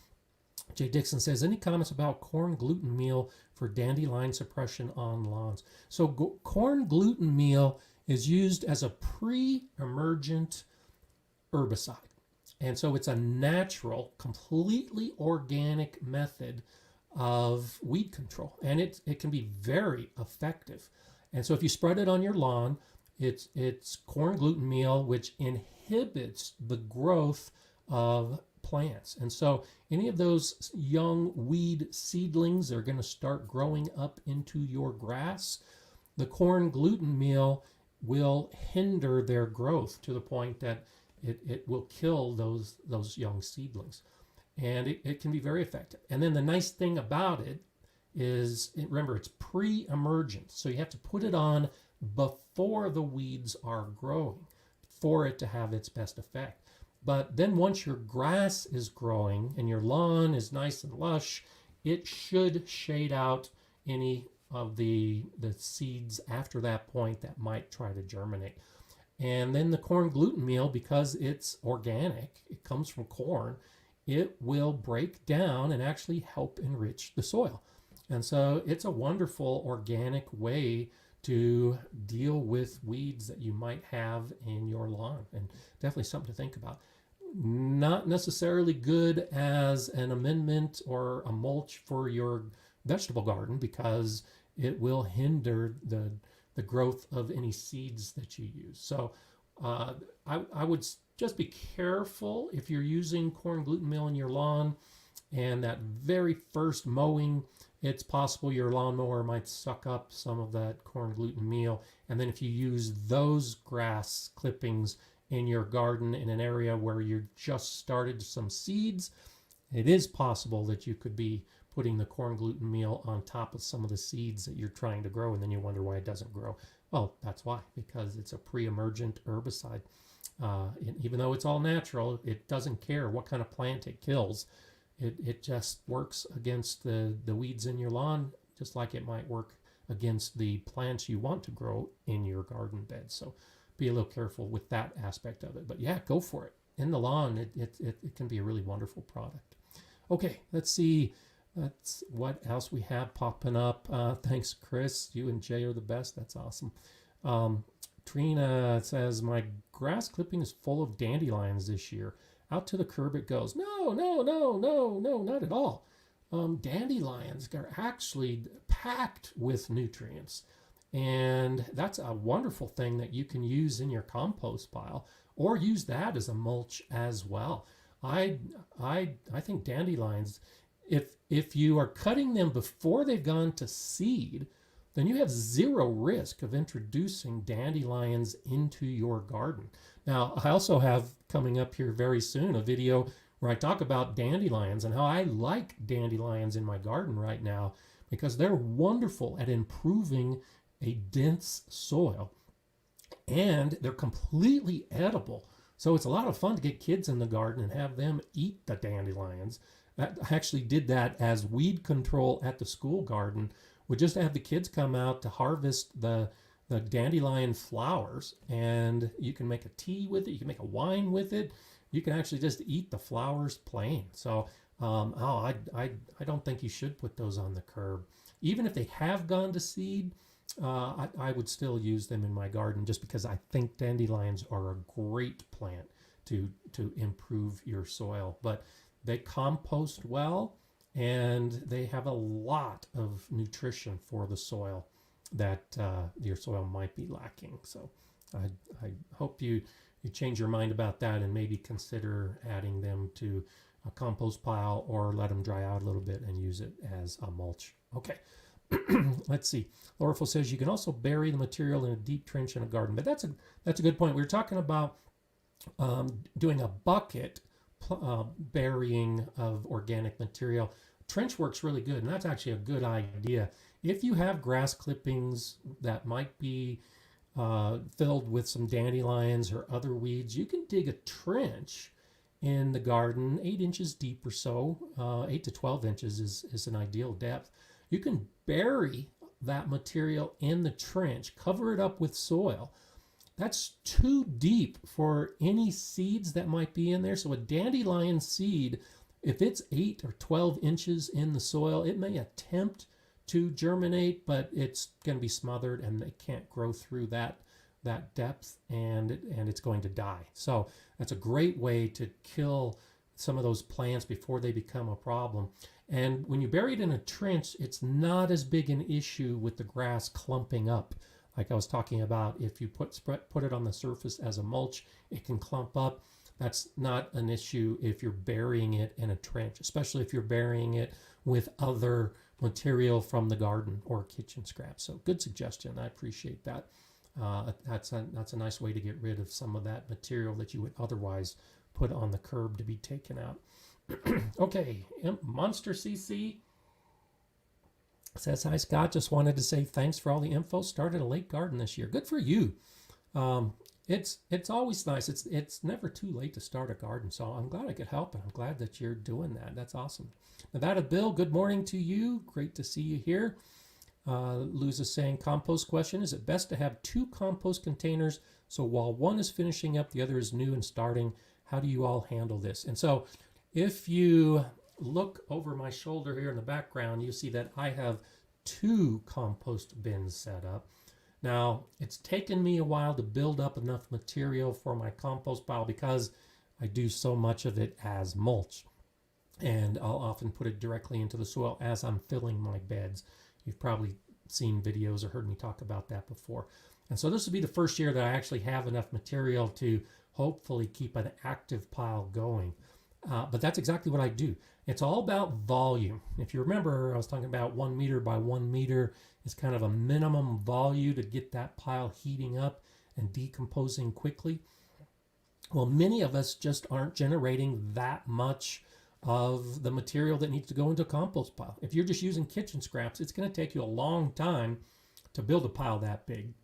Jay Dixon says, any comments about corn gluten meal for dandelion suppression on lawns? So corn gluten meal is used as a pre-emergent herbicide. And so it's a natural, completely organic method of weed control. And it can be very effective. And so if you spread it on your lawn, it's corn gluten meal, which inhibits the growth of plants. And so any of those young weed seedlings are going to start growing up into your grass. The corn gluten meal will hinder their growth to the point that it will kill those young seedlings. And it can be very effective. And then the nice thing about it is, remember, it's pre-emergent. So you have to put it on before the weeds are growing for it to have its best effect. But then once your grass is growing and your lawn is nice and lush, it should shade out any of the seeds after that point that might try to germinate. And then the corn gluten meal, because it's organic, it comes from corn, it will break down and actually help enrich the soil. And so it's a wonderful organic way to deal with weeds that you might have in your lawn, and definitely something to think about. Not necessarily good as an amendment or a mulch for your vegetable garden, because it will hinder the growth of any seeds that you use. So I would just be careful if you're using corn gluten meal in your lawn, and that very first mowing, it's possible your lawnmower might suck up some of that corn gluten meal. And then if you use those grass clippings in your garden in an area where you just started some seeds, it is possible that you could be putting the corn gluten meal on top of some of the seeds that you're trying to grow, and then you wonder why it doesn't grow. Well, that's why, because it's a pre-emergent herbicide. And even though it's all natural, it doesn't care what kind of plant it kills. It just works against the weeds in your lawn, just like it might work against the plants you want to grow in your garden bed. So be a little careful with that aspect of it. But yeah, go for it. In the lawn, it can be a really wonderful product. Okay, let's see. That's what else we have popping up. Thanks, Chris. You and Jay are the best. That's awesome. Trina says, my grass clipping is full of dandelions this year. Out to the curb it goes. No, not at all. Dandelions are actually packed with nutrients. And that's a wonderful thing that you can use in your compost pile, or use that as a mulch as well. I think dandelions, if you are cutting them before they've gone to seed, then you have zero risk of introducing dandelions into your garden. Now, I also have coming up here very soon a video where I talk about dandelions and how I like dandelions in my garden right now, because they're wonderful at improving a dense soil, and they're completely edible. So it's a lot of fun to get kids in the garden and have them eat the dandelions. I actually did that as weed control at the school garden. We just have the kids come out to harvest the dandelion flowers, and you can make a tea with it. You can make a wine with it. You can actually just eat the flowers plain. So, I don't think you should put those on the curb. Even if they have gone to seed, I would still use them in my garden, just because I think dandelions are a great plant to improve your soil. But they compost well, and they have a lot of nutrition for the soil that your soil might be lacking. So I hope you change your mind about that and maybe consider adding them to a compost pile, or let them dry out a little bit and use it as a mulch. Okay. Let's see. Laurel says you can also bury the material in a deep trench in a garden. But that's a good point. We were talking about doing a bucket burying of organic material. Trench works really good, and that's actually a good idea. If you have grass clippings that might be filled with some dandelions or other weeds, you can dig a trench in the garden 8 inches deep or so. 8 to 12 inches is an ideal depth. You can bury that material in the trench, cover it up with soil. That's too deep for any seeds that might be in there. So a dandelion seed, if it's 8 or 12 inches in the soil, it may attempt to germinate, but it's going to be smothered and they can't grow through that that depth, and it's going to die. So that's a great way to kill some of those plants before they become a problem. And when you bury it in a trench, it's not as big an issue with the grass clumping up. Like I was talking about, if you put it on the surface as a mulch, it can clump up. That's not an issue if you're burying it in a trench, especially if you're burying it with other material from the garden or kitchen scraps. So good suggestion. I appreciate that. That's a nice way to get rid of some of that material that you would otherwise put on the curb to be taken out. Okay, Monster CC says, hi Scott, just wanted to say thanks for all the info. Started a late garden this year. Good for you. It's always nice. It's never too late to start a garden. So I'm glad I could help, and I'm glad that you're doing that. That's awesome. Nevada Bill, good morning to you. Great to see you here. Luz is saying, compost question, is it best to have 2 compost containers so while one is finishing up, the other is new and starting? How do you all handle this? And so if you look over my shoulder here in the background, you see that I have 2 compost bins set up. Now, it's taken me a while to build up enough material for my compost pile because I do so much of it as mulch. And I'll often put it directly into the soil as I'm filling my beds. You've probably seen videos or heard me talk about that before. And so this will be the first year that I actually have enough material to hopefully keep an active pile going. But that's exactly what I do. It's all about volume. If you remember, I was talking about 1 meter by 1 meter is kind of a minimum volume to get that pile heating up and decomposing quickly. Well, many of us just aren't generating that much of the material that needs to go into a compost pile. If you're just using kitchen scraps, it's going to take you a long time to build a pile that big.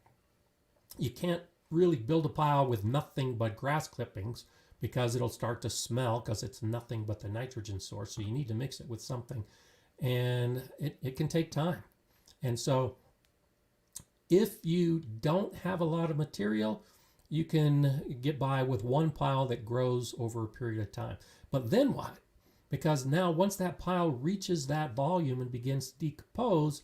You can't really build a pile with nothing but grass clippings because it'll start to smell because it's nothing but the nitrogen source. So you need to mix it with something, and it can take time. And so if you don't have a lot of material, you can get by with one pile that grows over a period of time. But then what? Because now once that pile reaches that volume and begins to decompose,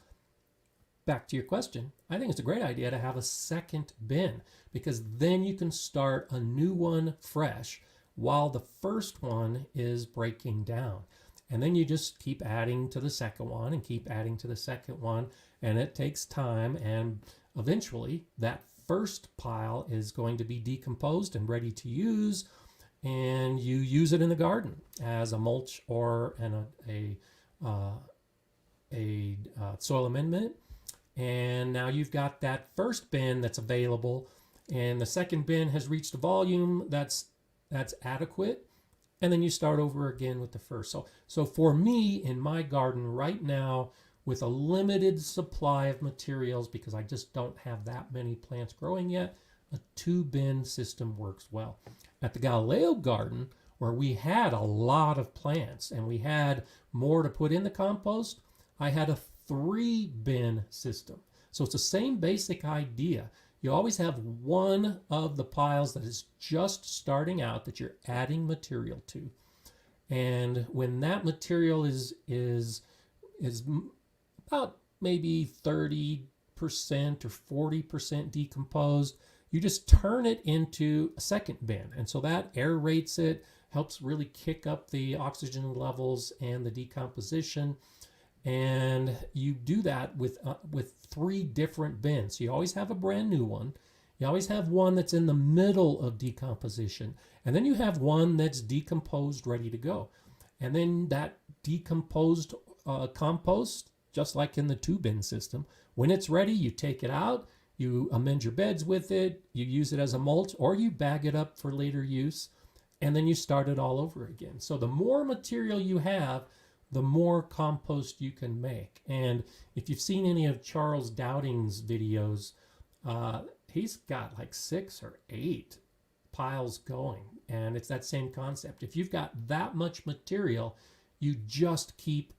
back to your question, I think it's a great idea to have a second bin, because then you can start a new one fresh while the first one is breaking down. And then you just keep adding to the second one and keep adding to the second one. And it takes time. And eventually that first pile is going to be decomposed and ready to use. And you use it in the garden as a mulch or a soil amendment. And now you've got that first bin that's available, and the second bin has reached a volume that's adequate, and then you start over again with the first. So for me in my garden right now, with a limited supply of materials, because I just don't have that many plants growing yet, a 2-bin system works well. At the Galileo garden, where we had a lot of plants and we had more to put in the compost, I had a 3-bin system. So it's the same basic idea. You always have one of the piles that is just starting out that you're adding material to. And when that material is about maybe 30% or 40% decomposed, you just turn it into a second bin. And so that aerates it, helps really kick up the oxygen levels and the decomposition. And you do that with 3 different bins. So you always have a brand new one. You always have one that's in the middle of decomposition. And then you have one that's decomposed, ready to go. And then that decomposed compost, just like in the 2-bin system, when it's ready, you take it out, you amend your beds with it, you use it as a mulch, or you bag it up for later use, and then you start it all over again. So the more material you have, the more compost you can make. And if you've seen any of Charles Dowding's videos, he's got like 6 or 8 piles going. And it's that same concept. If you've got that much material, you just keep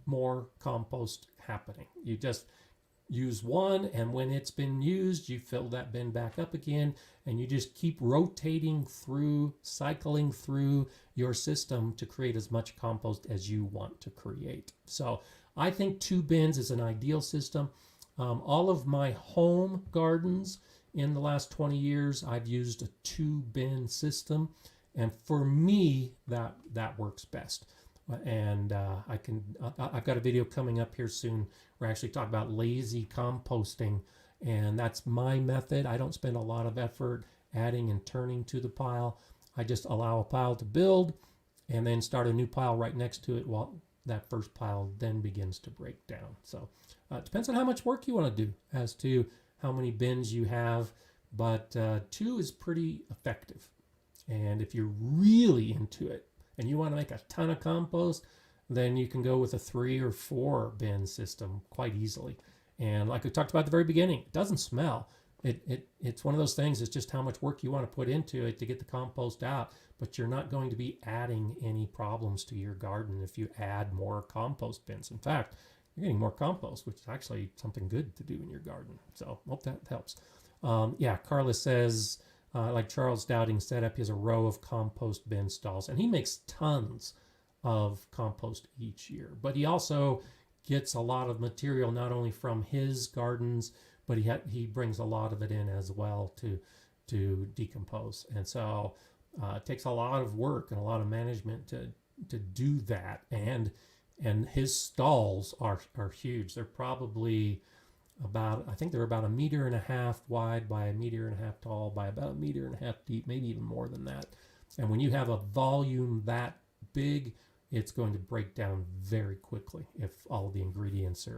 more compost happening. You just use one, and when it's been used, you fill that bin back up again, and you just keep rotating through, cycling through your system to create as much compost as you want to create. So I think 2 bins is an ideal system. All of my home gardens in the last 20 years, I've used a 2-bin system, and for me, that works best. And I've got a video coming up here soon where I actually talk about lazy composting, and that's my method. I don't spend a lot of effort adding and turning to the pile. I just allow a pile to build and then start a new pile right next to it while that first pile then begins to break down. So it depends on how much work you want to do as to how many bins you have, but 2 is pretty effective. And if you're really into it and you want to make a ton of compost, then you can go with a 3 or 4 bin system quite easily. And like we talked about at the very beginning, it doesn't smell. It's one of those things, it's just how much work you want to put into it to get the compost out, but you're not going to be adding any problems to your garden if you add more compost bins. In fact, you're getting more compost, which is actually something good to do in your garden. So hope that helps. Yeah, Carla says, like Charles Dowding set up, he has a row of compost bin stalls, and he makes tons of compost each year. But he also gets a lot of material not only from his gardens, but he brings a lot of it in as well to decompose. And so it takes a lot of work and a lot of management to do that. And his stalls are huge. They're probably about, I think they're about 1.5 meters wide by 1.5 meters tall by about 1.5 meters deep, maybe even more than that. And when you have a volume that big, it's going to break down very quickly if all of the ingredients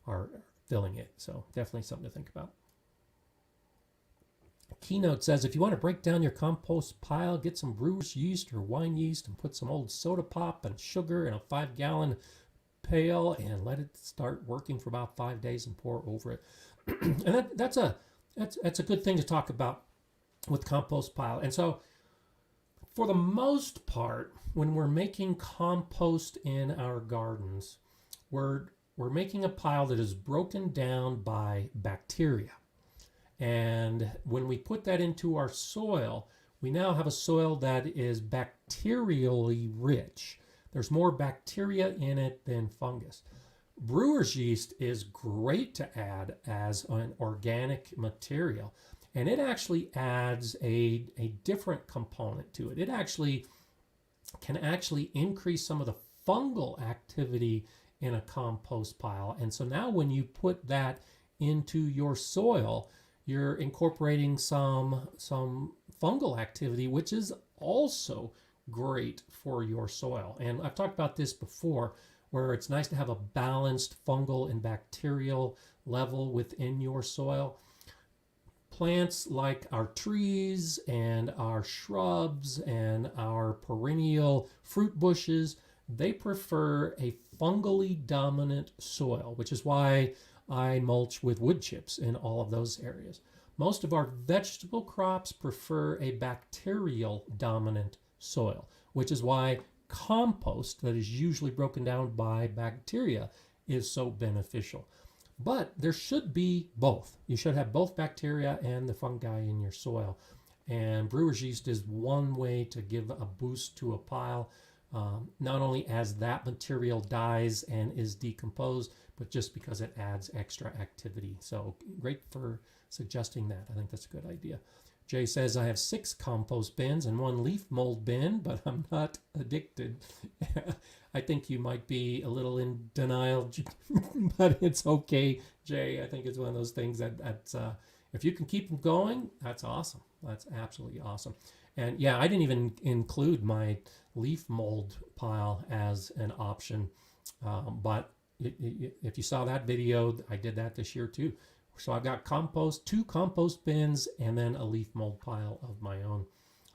are filling it. So definitely something to think about. Keynote says, if you want to break down your compost pile, get some brewer's yeast or wine yeast and put some old soda pop and sugar in a 5-gallon pail and let it start working for about 5 days and pour over it. And that's a good thing to talk about with compost pile. And so for the most part, when we're making compost in our gardens, we're making a pile that is broken down by bacteria. And when we put that into our soil, we now have a soil that is bacterially rich. There's more bacteria in it than fungus. Brewer's yeast is great to add as an organic material, and it actually adds a different component to it. It actually can increase some of the fungal activity in a compost pile. And so now when you put that into your soil, you're incorporating some fungal activity, which is also great for your soil. And I've talked about this before, where it's nice to have a balanced fungal and bacterial level within your soil. Plants like our trees and our shrubs and our perennial fruit bushes, they prefer a fungally dominant soil, which is why I mulch with wood chips in all of those areas. Most of our vegetable crops prefer a bacterial dominant soil, which is why compost that is usually broken down by bacteria is so beneficial. But there should be both. You should have both bacteria and the fungi in your soil. And brewer's yeast is one way to give a boost to a pile, not only as that material dies and is decomposed, but just because it adds extra activity. So great for suggesting that. I think that's a good idea. Jay says, I have 6 compost bins and 1 leaf mold bin, but I'm not addicted. I think you might be a little in denial, but it's okay, Jay. I think it's one of those things that's if you can keep them going, that's awesome. That's absolutely awesome. And yeah, I didn't even include my leaf mold pile as an option, but if you saw that video, I did that this year too. So I've got 2 compost bins and then a leaf mold pile of my own.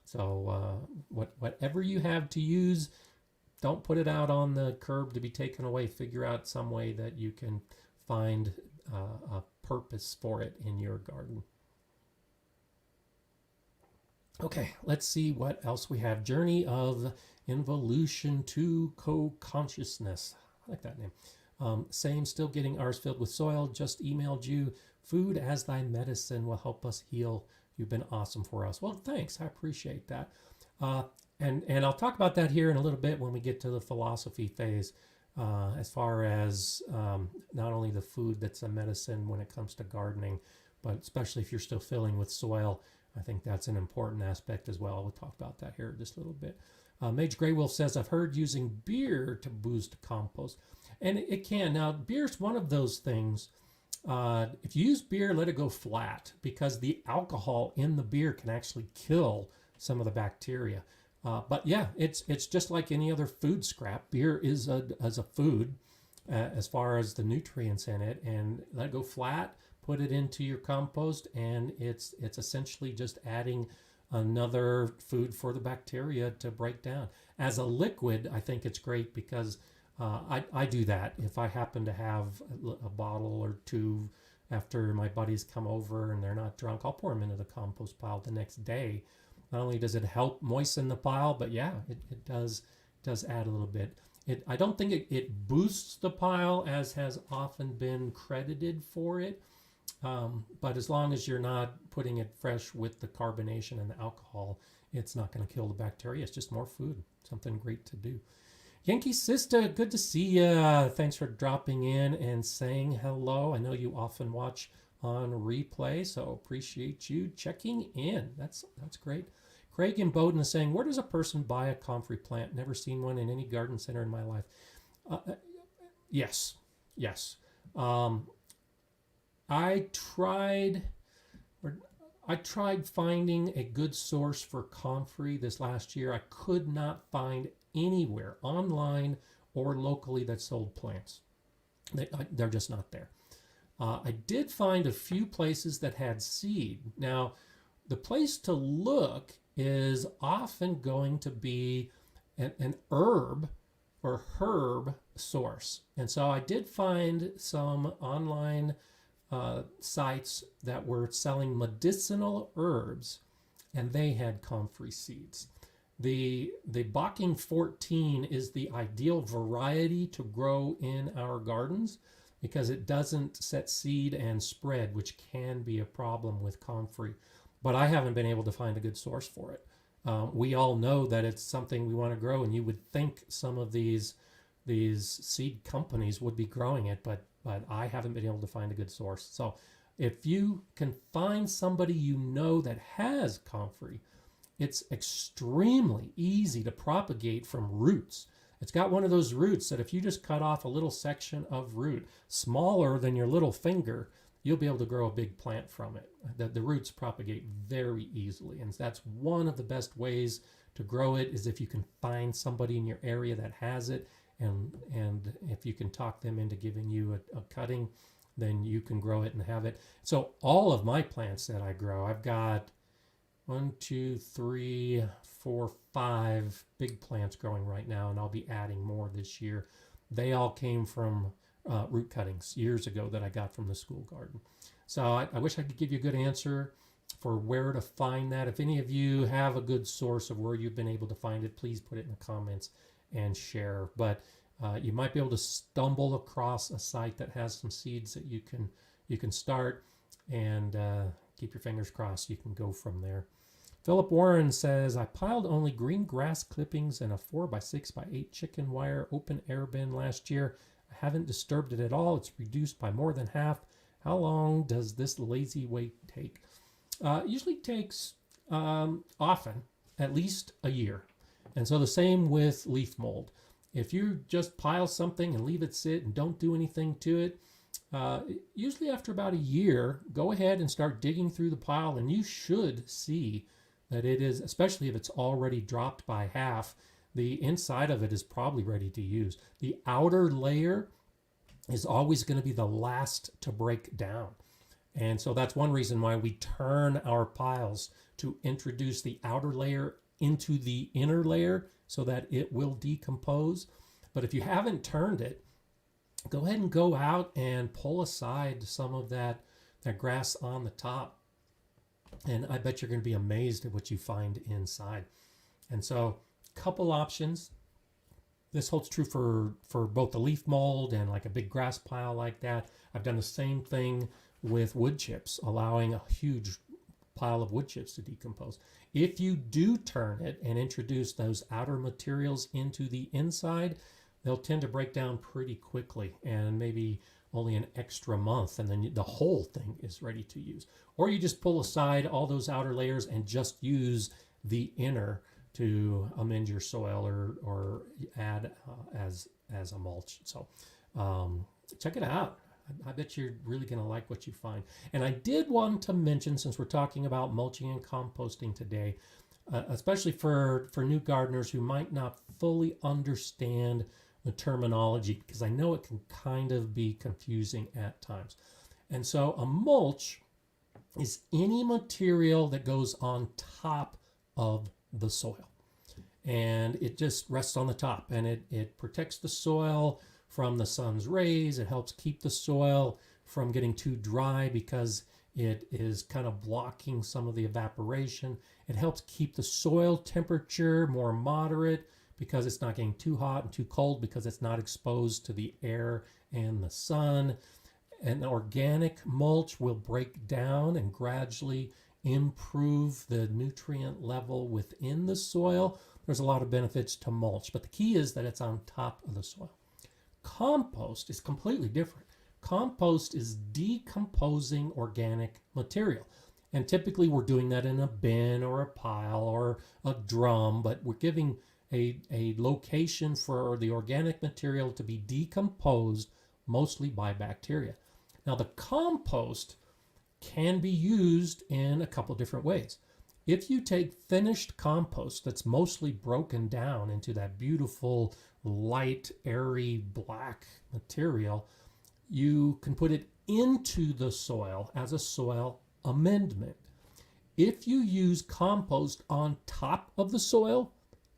So whatever you have to use, don't put it out on the curb to be taken away. Figure out some way that you can find a purpose for it in your garden. Okay, let's see what else we have. Journey of Involution to Co-Consciousness. I like that name. Same, still getting ours filled with soil. Just emailed you. Food as thy medicine will help us heal. You've been awesome for us. Well, thanks. I appreciate that. And I'll talk about that here in a little bit when we get to the philosophy phase, as far as not only the food that's a medicine when it comes to gardening, but especially if you're still filling with soil, I think that's an important aspect as well. We'll talk about that here in just a little bit. Mage Grey Wolf says, I've heard using beer to boost compost. And it can. Now, beer's one of those things. If you use beer, let it go flat, because the alcohol in the beer can actually kill some of the bacteria. But yeah, it's just like any other food scrap. Beer is a food as far as the nutrients in it, and let it go flat, put it into your compost, and it's essentially just adding another food for the bacteria to break down. As a liquid, I think it's great because I do that. If I happen to have a bottle or two after my buddies come over and they're not drunk, I'll pour them into the compost pile the next day. Not only does it help moisten the pile, but yeah, it does add a little bit. I don't think it boosts the pile as has often been credited for it, but as long as you're not putting it fresh with the carbonation and the alcohol, it's not going to kill the bacteria. It's just more food. Something great to do. Yankee Sister, good to see you. Thanks for dropping in and saying hello. I know you often watch on replay, so appreciate you checking in. That's great. Craig in Bowden is saying, where does a person buy a comfrey plant? Never seen one in any garden center in my life. Yes. I tried finding a good source for comfrey this last year. I could not find anywhere online or locally that sold plants. They're just not there. I did find a few places that had seed. Now, the place to look is often going to be an herb or herb source. And so I did find some online sites that were selling medicinal herbs, and they had comfrey seeds. The Bocking 14 is the ideal variety to grow in our gardens because it doesn't set seed and spread, which can be a problem with comfrey. But I haven't been able to find a good source for it. We all know that it's something we want to grow, and you would think some of these seed companies would be growing it, but I haven't been able to find a good source. So if you can find somebody you know that has comfrey, it's extremely easy to propagate from roots. It's got one of those roots that if you just cut off a little section of root, smaller than your little finger, you'll be able to grow a big plant from it. The roots propagate very easily, and that's one of the best ways to grow it is if you can find somebody in your area that has it, and if you can talk them into giving you a cutting, then you can grow it and have it. So all of my plants that I grow, I've got 1, 2, 3, 4, 5 big plants growing right now, and I'll be adding more this year. They all came from root cuttings years ago that I got from the school garden. So I wish I could give you a good answer for where to find that. If any of you have a good source of where you've been able to find it, please put it in the comments and share. But you might be able to stumble across a site that has some seeds that you can start, and keep your fingers crossed. You can go from there. Philip Warren says, I piled only green grass clippings in a 4x6x8 chicken wire open air bin last year. I haven't disturbed it at all. It's reduced by more than half. How long does this lazy wait take? Usually takes often at least a year. And so the same with leaf mold. If you just pile something and leave it sit and don't do anything to it, usually after about a year, go ahead and start digging through the pile, and you should see that it is, especially if it's already dropped by half, the inside of it is probably ready to use. The outer layer is always going to be the last to break down. And so that's one reason why we turn our piles to introduce the outer layer into the inner layer so that it will decompose. But if you haven't turned it, go ahead and go out and pull aside some of that grass on the top. And I bet you're going to be amazed at what you find inside. And so couple options. This holds true for both the leaf mold and like a big grass pile like that. I've done the same thing with wood chips, allowing a huge pile of wood chips to decompose. If you do turn it and introduce those outer materials into the inside, they'll tend to break down pretty quickly, and maybe only an extra month, and then the whole thing is ready to use. Or you just pull aside all those outer layers and just use the inner to amend your soil or add as a mulch. So check it out. I bet you're really going to like what you find. And I did want to mention, since we're talking about mulching and composting today, especially for new gardeners who might not fully understand the terminology, because I know it can kind of be confusing at times. And so a mulch is any material that goes on top of the soil. And it just rests on the top, and it protects the soil from the sun's rays. It helps keep the soil from getting too dry because it is kind of blocking some of the evaporation. It helps keep the soil temperature more moderate because it's not getting too hot and too cold because it's not exposed to the air and the sun. An organic mulch will break down and gradually improve the nutrient level within the soil. There's a lot of benefits to mulch, but the key is that it's on top of the soil. Compost is completely different. Compost is decomposing organic material. And typically we're doing that in a bin or a pile or a drum, but we're giving a location for the organic material to be decomposed mostly by bacteria. Now the compost can be used in a couple different ways. If you take finished compost that's mostly broken down into that beautiful, light, airy, black material, you can put it into the soil as a soil amendment. If you use compost on top of the soil,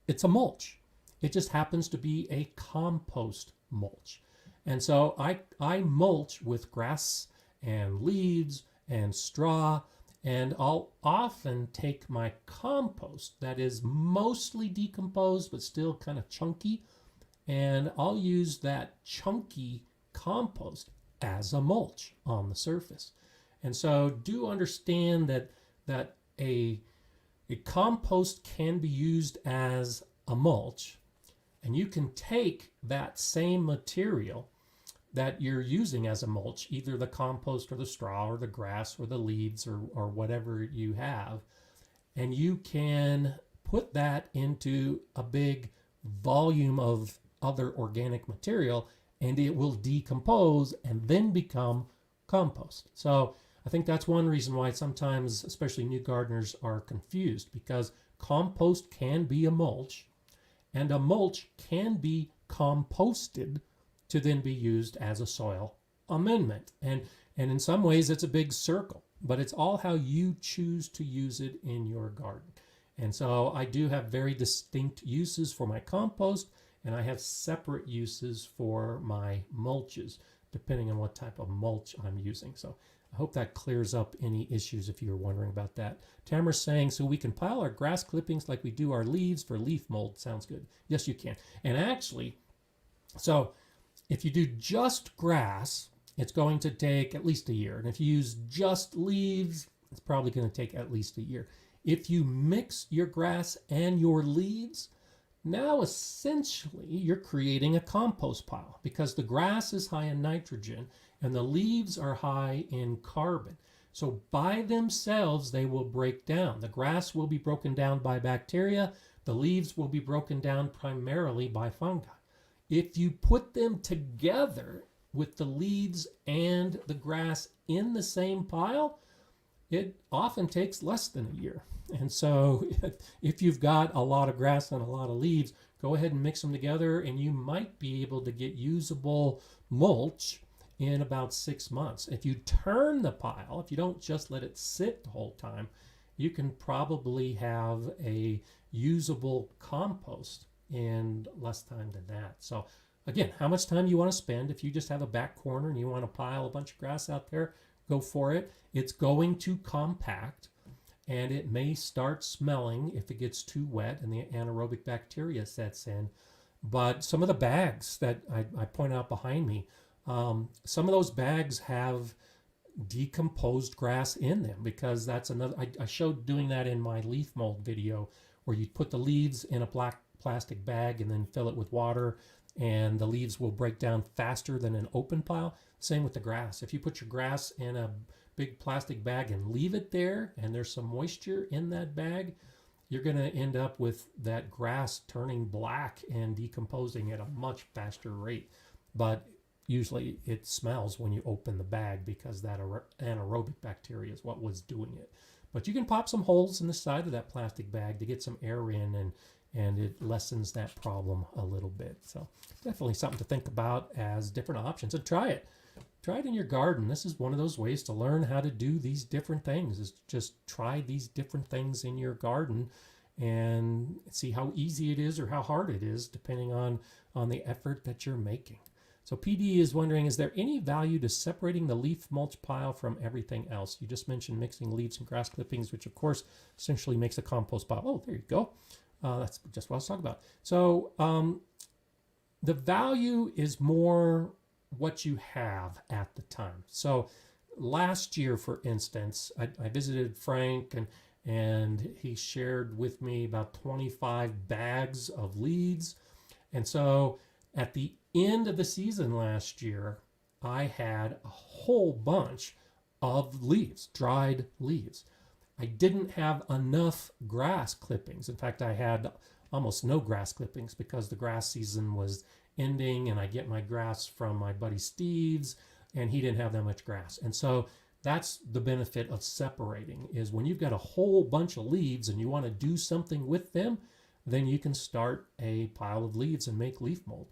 it's a mulch. It just happens to be a compost mulch. And so I mulch with grass and leaves and straw, and I'll often take my compost that is mostly decomposed but still kind of chunky, and I'll use that chunky compost as a mulch on the surface. And so do understand that a compost can be used as a mulch, and you can take that same material that you're using as a mulch, either the compost or the straw or the grass or the leaves or whatever you have, and you can put that into a big volume of other organic material, and it will decompose and then become compost. So I think that's one reason why sometimes, especially new gardeners, are confused, because compost can be a mulch, and a mulch can be composted to then be used as a soil amendment. And in some ways it's a big circle, but it's all how you choose to use it in your garden. And so I do have very distinct uses for my compost, and I have separate uses for my mulches, depending on what type of mulch I'm using. So I hope that clears up any issues if you're wondering about that. Tamara's saying, so we can pile our grass clippings like we do our leaves for leaf mold. Sounds good. Yes, you can. And actually, so if you do just grass, it's going to take at least a year. And if you use just leaves, it's probably going to take at least a year. If you mix your grass and your leaves, now essentially you're creating a compost pile, because the grass is high in nitrogen and the leaves are high in carbon. So by themselves, they will break down. The grass will be broken down by bacteria. The leaves will be broken down primarily by fungi. If you put them together with the leaves and the grass in the same pile, it often takes less than a year. And so if you've got a lot of grass and a lot of leaves, go ahead and mix them together, and you might be able to get usable mulch in about 6 months. If you turn the pile, if you don't just let it sit the whole time, you can probably have a usable compost in less time than that. So again, how much time you want to spend? If you just have a back corner and you want to pile a bunch of grass out there, go for it. It's going to compact, and it may start smelling if it gets too wet and the anaerobic bacteria sets in. But some of the bags that I point out behind me, some of those bags have decomposed grass in them, because that's another, I showed doing that in my leaf mold video, where you put the leaves in a black plastic bag and then fill it with water, and the leaves will break down faster than an open pile. Same with the grass. If you put your grass in a big plastic bag and leave it there, and there's some moisture in that bag, you're going to end up with that grass turning black and decomposing at a much faster rate. But usually it smells when you open the bag because that anaerobic bacteria is what was doing it. But you can pop some holes in the side of that plastic bag to get some air in, and it lessens that problem a little bit. So definitely something to think about as different options, and try it. Try it in your garden. This is one of those ways to learn how to do these different things, is just try these different things in your garden and see how easy it is or how hard it is, depending on the effort that you're making. So PD is wondering, is there any value to separating the leaf mulch pile from everything else? You just mentioned mixing leaves and grass clippings, which of course essentially makes a compost pile. Oh, there you go. That's just what I was talking about. So the value is more what you have at the time. So last year, for instance, I visited Frank, and he shared with me about 25 bags of leaves. And so at the end of the season last year, I had a whole bunch of leaves, dried leaves. I didn't have enough grass clippings. In fact, I had almost no grass clippings because the grass season was ending, and I get my grass from my buddy Steve's, and he didn't have that much grass. And so that's the benefit of separating, is when you've got a whole bunch of leaves and you want to do something with them, then you can start a pile of leaves and make leaf mold.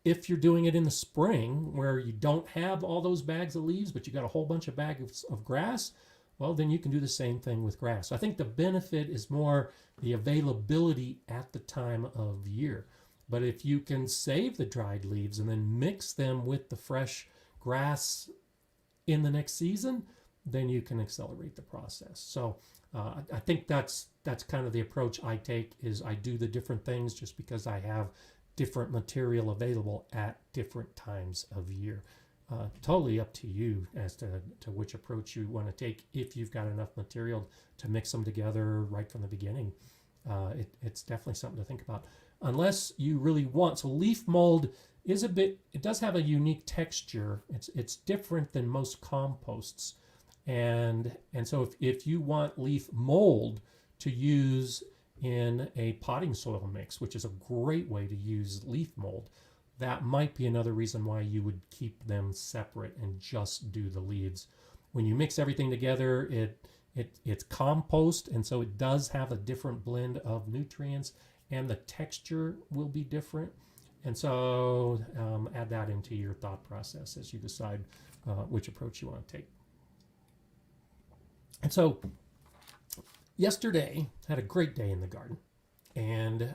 If you're doing it in the spring where you don't have all those bags of leaves, but you got a whole bunch of bags of grass, well, then you can do the same thing with grass. So I think the benefit is more the availability at the time of year. But if you can save the dried leaves and then mix them with the fresh grass in the next season, then you can accelerate the process. So I think that's kind of the approach I take, is I do the different things just because I have different material available at different times of year. Totally up to you as to which approach you want to take. If you've got enough material to mix them together right from the beginning, it's definitely something to think about. Unless you really want, so leaf mold is it does have a unique texture. It's different than most composts. And so if you want leaf mold to use in a potting soil mix, which is a great way to use leaf mold, that might be another reason why you would keep them separate and just do the leaves. When you mix everything together, it's compost, and so it does have a different blend of nutrients, and the texture will be different. And so add that into your thought process as you decide which approach you want to take. And so yesterday, had a great day in the garden. And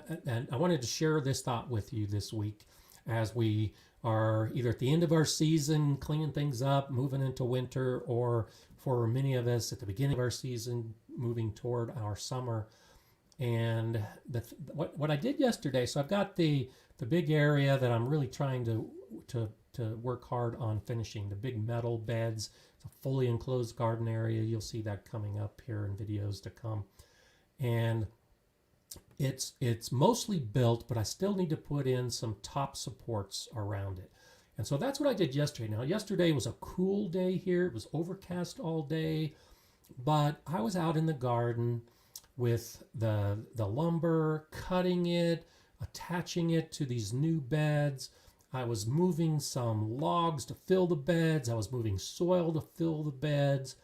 I wanted to share this thought with you this week as we are either at the end of our season, cleaning things up, moving into winter, or for many of us at the beginning of our season, moving toward our summer. And what I did yesterday, so I've got the big area that I'm really trying to work hard on finishing, the big metal beds. It's a fully enclosed garden area. You'll see that coming up here in videos to come. And it's mostly built, but I still need to put in some top supports around it. And so that's what I did yesterday. Now, yesterday was a cool day here. It was overcast all day, but I was out in the garden with the lumber, cutting it, attaching it to these new beds. I was moving some logs to fill the beds. I was moving soil to fill the beds.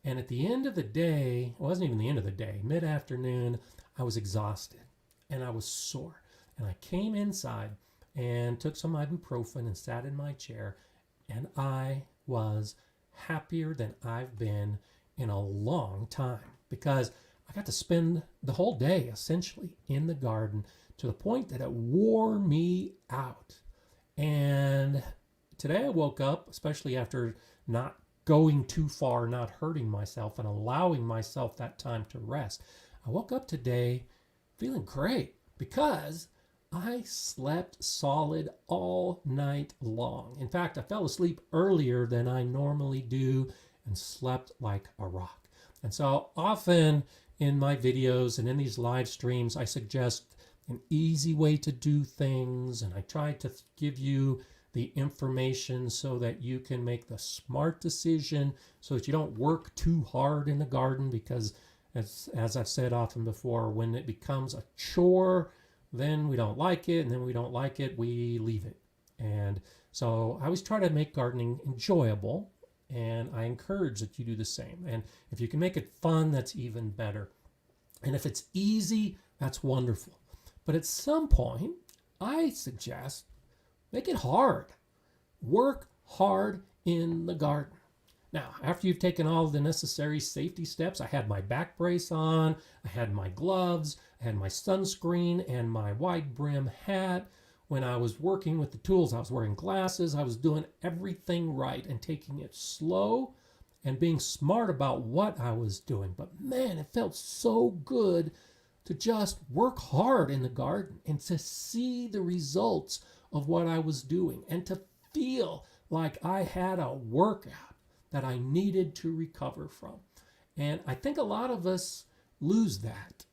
And at the end of the day, it wasn't even the end of the day, mid-afternoon, I was exhausted and I was sore. And I came inside and took some ibuprofen and sat in my chair, and I was happier than I've been in a long time, because I got to spend the whole day essentially in the garden to the point that it wore me out. And today I woke up, especially after not going too far, not hurting myself, and allowing myself that time to rest. I woke up today feeling great because I slept solid all night long. In fact, I fell asleep earlier than I normally do and slept like a rock. And so often in my videos and in these live streams, I suggest an easy way to do things, and I try to give you the information so that you can make the smart decision, so that you don't work too hard in the garden, because as I've said often before, when it becomes a chore, then we don't like it, and then we don't like it, we leave it. And so I always try to make gardening enjoyable, and I encourage that you do the same. And if you can make it fun, that's even better. And if it's easy, that's wonderful. But at some point, I suggest make it hard. Work hard in the garden. Now, after you've taken all the necessary safety steps, I had my back brace on, I had my gloves, I had my sunscreen and my wide brim hat. When I was working with the tools, I was wearing glasses. I was doing everything right and taking it slow and being smart about what I was doing. But man, it felt so good to just work hard in the garden and to see the results of what I was doing and to feel like I had a workout that I needed to recover from. And I think a lot of us lose that.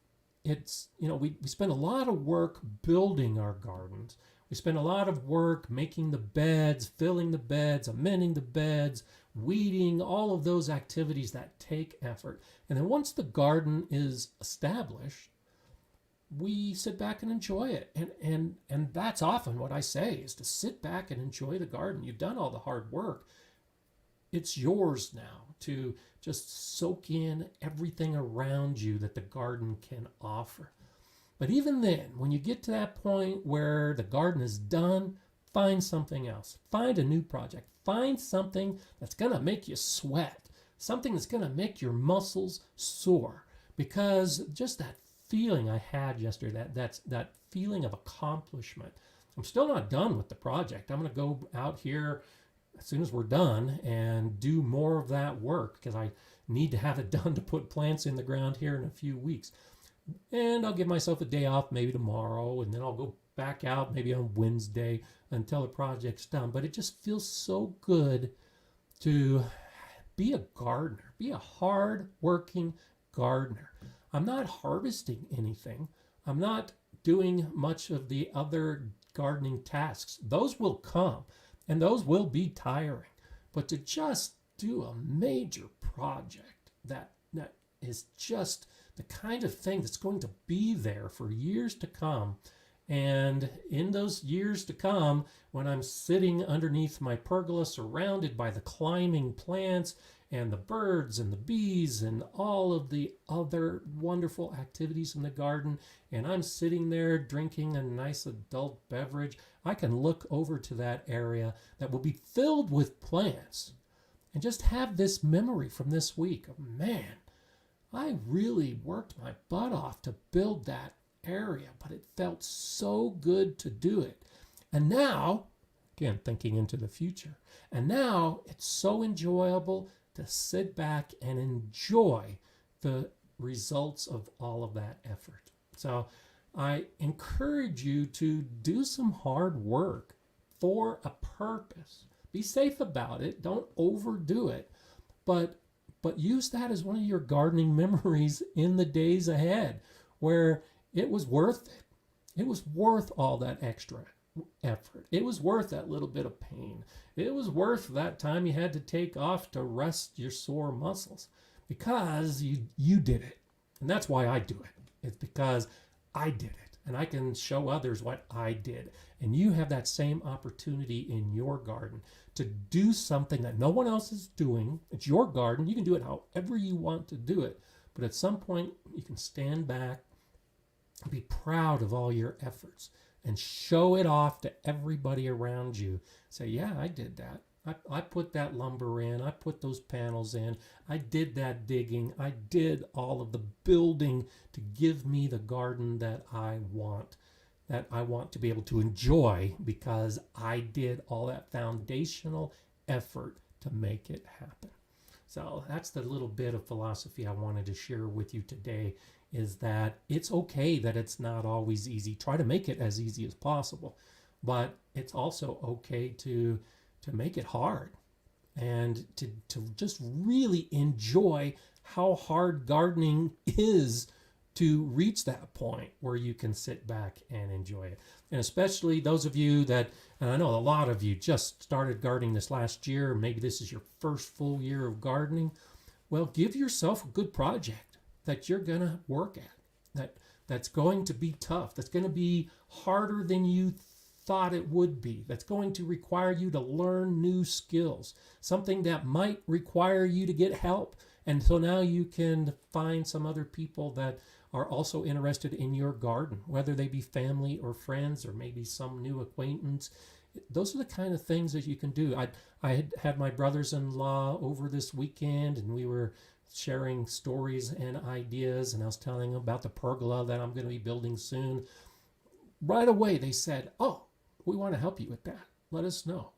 It's, we spend a lot of work building our gardens. We spend a lot of work making the beds, filling the beds, amending the beds, weeding, all of those activities that take effort. And then once the garden is established, we sit back and enjoy it. And that's often what I say, is to sit back and enjoy the garden. You've done all the hard work. It's yours now to just soak in everything around you that the garden can offer. But even then, when you get to that point where the garden is done, find something else. Find a new project. Find something that's going to make you sweat. Something that's going to make your muscles sore. Because just that feeling I had yesterday, that feeling of accomplishment. I'm still not done with the project. I'm going to go out here as soon as we're done and do more of that work, because I need to have it done to put plants in the ground here in a few weeks. And I'll give myself a day off maybe tomorrow, and then I'll go back out maybe on Wednesday until the project's done. But it just feels so good to be a gardener, be a hard-working gardener. I'm not harvesting anything. I'm not doing much of the other gardening tasks. Those will come, and those will be tiring. But to just do a major project that is just the kind of thing that's going to be there for years to come. And in those years to come, when I'm sitting underneath my pergola surrounded by the climbing plants and the birds and the bees and all of the other wonderful activities in the garden, and I'm sitting there drinking a nice adult beverage, I can look over to that area that will be filled with plants and just have this memory from this week of, man, I really worked my butt off to build that area, but it felt so good to do it. And now, again, thinking into the future, and now it's so enjoyable to sit back and enjoy the results of all of that effort. So I encourage you to do some hard work for a purpose. Be safe about it. Don't overdo it. But use that as one of your gardening memories in the days ahead, where it was worth it. It was worth all that extra effort. It was worth that little bit of pain. It was worth that time you had to take off to rest your sore muscles, because you did it. And that's why I do it. It's because I did it, and I can show others what I did. And you have that same opportunity in your garden to do something that no one else is doing. It's your garden. You can do it however you want to do it. But at some point, you can stand back and be proud of all your efforts and show it off to everybody around you. Say, yeah, I did that. I put that lumber in. I put those panels in. I did that digging. I did all of the building to give me the garden that I want to be able to enjoy, because I did all that foundational effort to make it happen. So that's the little bit of philosophy I wanted to share with you today, is that it's okay that it's not always easy. Try to make it as easy as possible, but it's also okay to make it hard, and to just really enjoy how hard gardening is to reach that point where you can sit back and enjoy it. And especially those of you that, and I know a lot of you just started gardening this last year, maybe this is your first full year of gardening. Well, give yourself a good project that you're going to work at, that's going to be tough, that's going to be harder than you thought it would be, that's going to require you to learn new skills, something that might require you to get help. And so now you can find some other people that are also interested in your garden, whether they be family or friends or maybe some new acquaintance. Those are the kind of things that you can do. I had my brothers-in-law over this weekend, and we were sharing stories and ideas, and I was telling them about the pergola that I'm going to be building soon. Right away they said, oh, we want to help you with that. Let us know.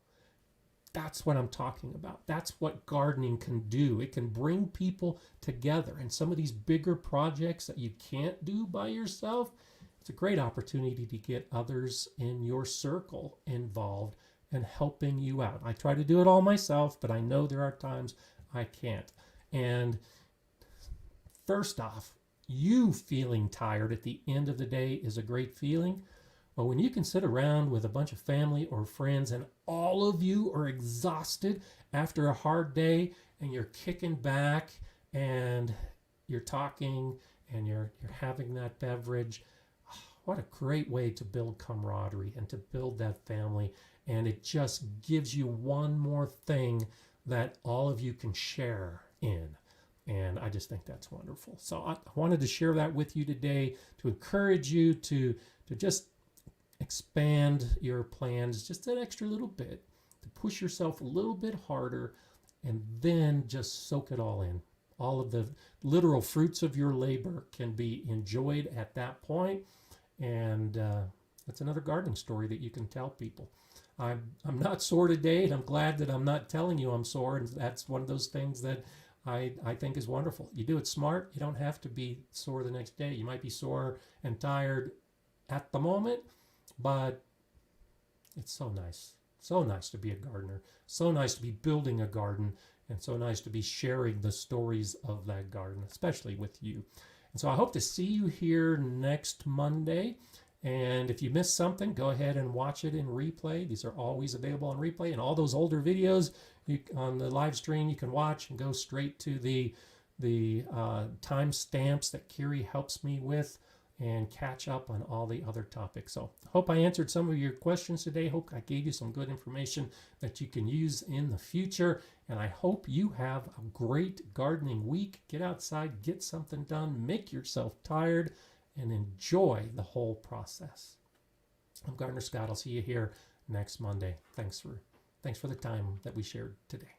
That's what I'm talking about. That's what gardening can do. It can bring people together. And some of these bigger projects that you can't do by yourself, it's a great opportunity to get others in your circle involved and helping you out. I try to do it all myself, but I know there are times I can't. And first off, you feeling tired at the end of the day is a great feeling. But when you can sit around with a bunch of family or friends and all of you are exhausted after a hard day and you're kicking back and you're talking and you're having that beverage, what a great way to build camaraderie and to build that family. And it just gives you one more thing that all of you can share in. And I just think that's wonderful. So I wanted to share that with you today to encourage you to just expand your plans just an extra little bit, to push yourself a little bit harder, and then just soak it all in. All of the literal fruits of your labor can be enjoyed at that point. And that's another gardening story that you can tell people. I'm not sore today, and I'm glad that I'm not telling you I'm sore. And that's one of those things that I think is wonderful. You do it smart. You don't have to be sore the next day. You might be sore and tired at the moment, but it's so nice to be a gardener, so nice to be building a garden, and so nice to be sharing the stories of that garden, especially with you. And so I hope to see you here next Monday. And if you missed something, go ahead and watch it in replay. These are always available on replay, and all those older videos on the live stream you can watch and go straight to the time stamps that Kiri helps me with, and catch up on all the other topics. So hope I answered some of your questions today. Hope I gave you some good information that you can use in the future. And I hope you have a great gardening week. Get outside, get something done, make yourself tired, and enjoy the whole process. I'm Gardener Scott. I'll see you here next Monday. Thanks for the time that we shared today.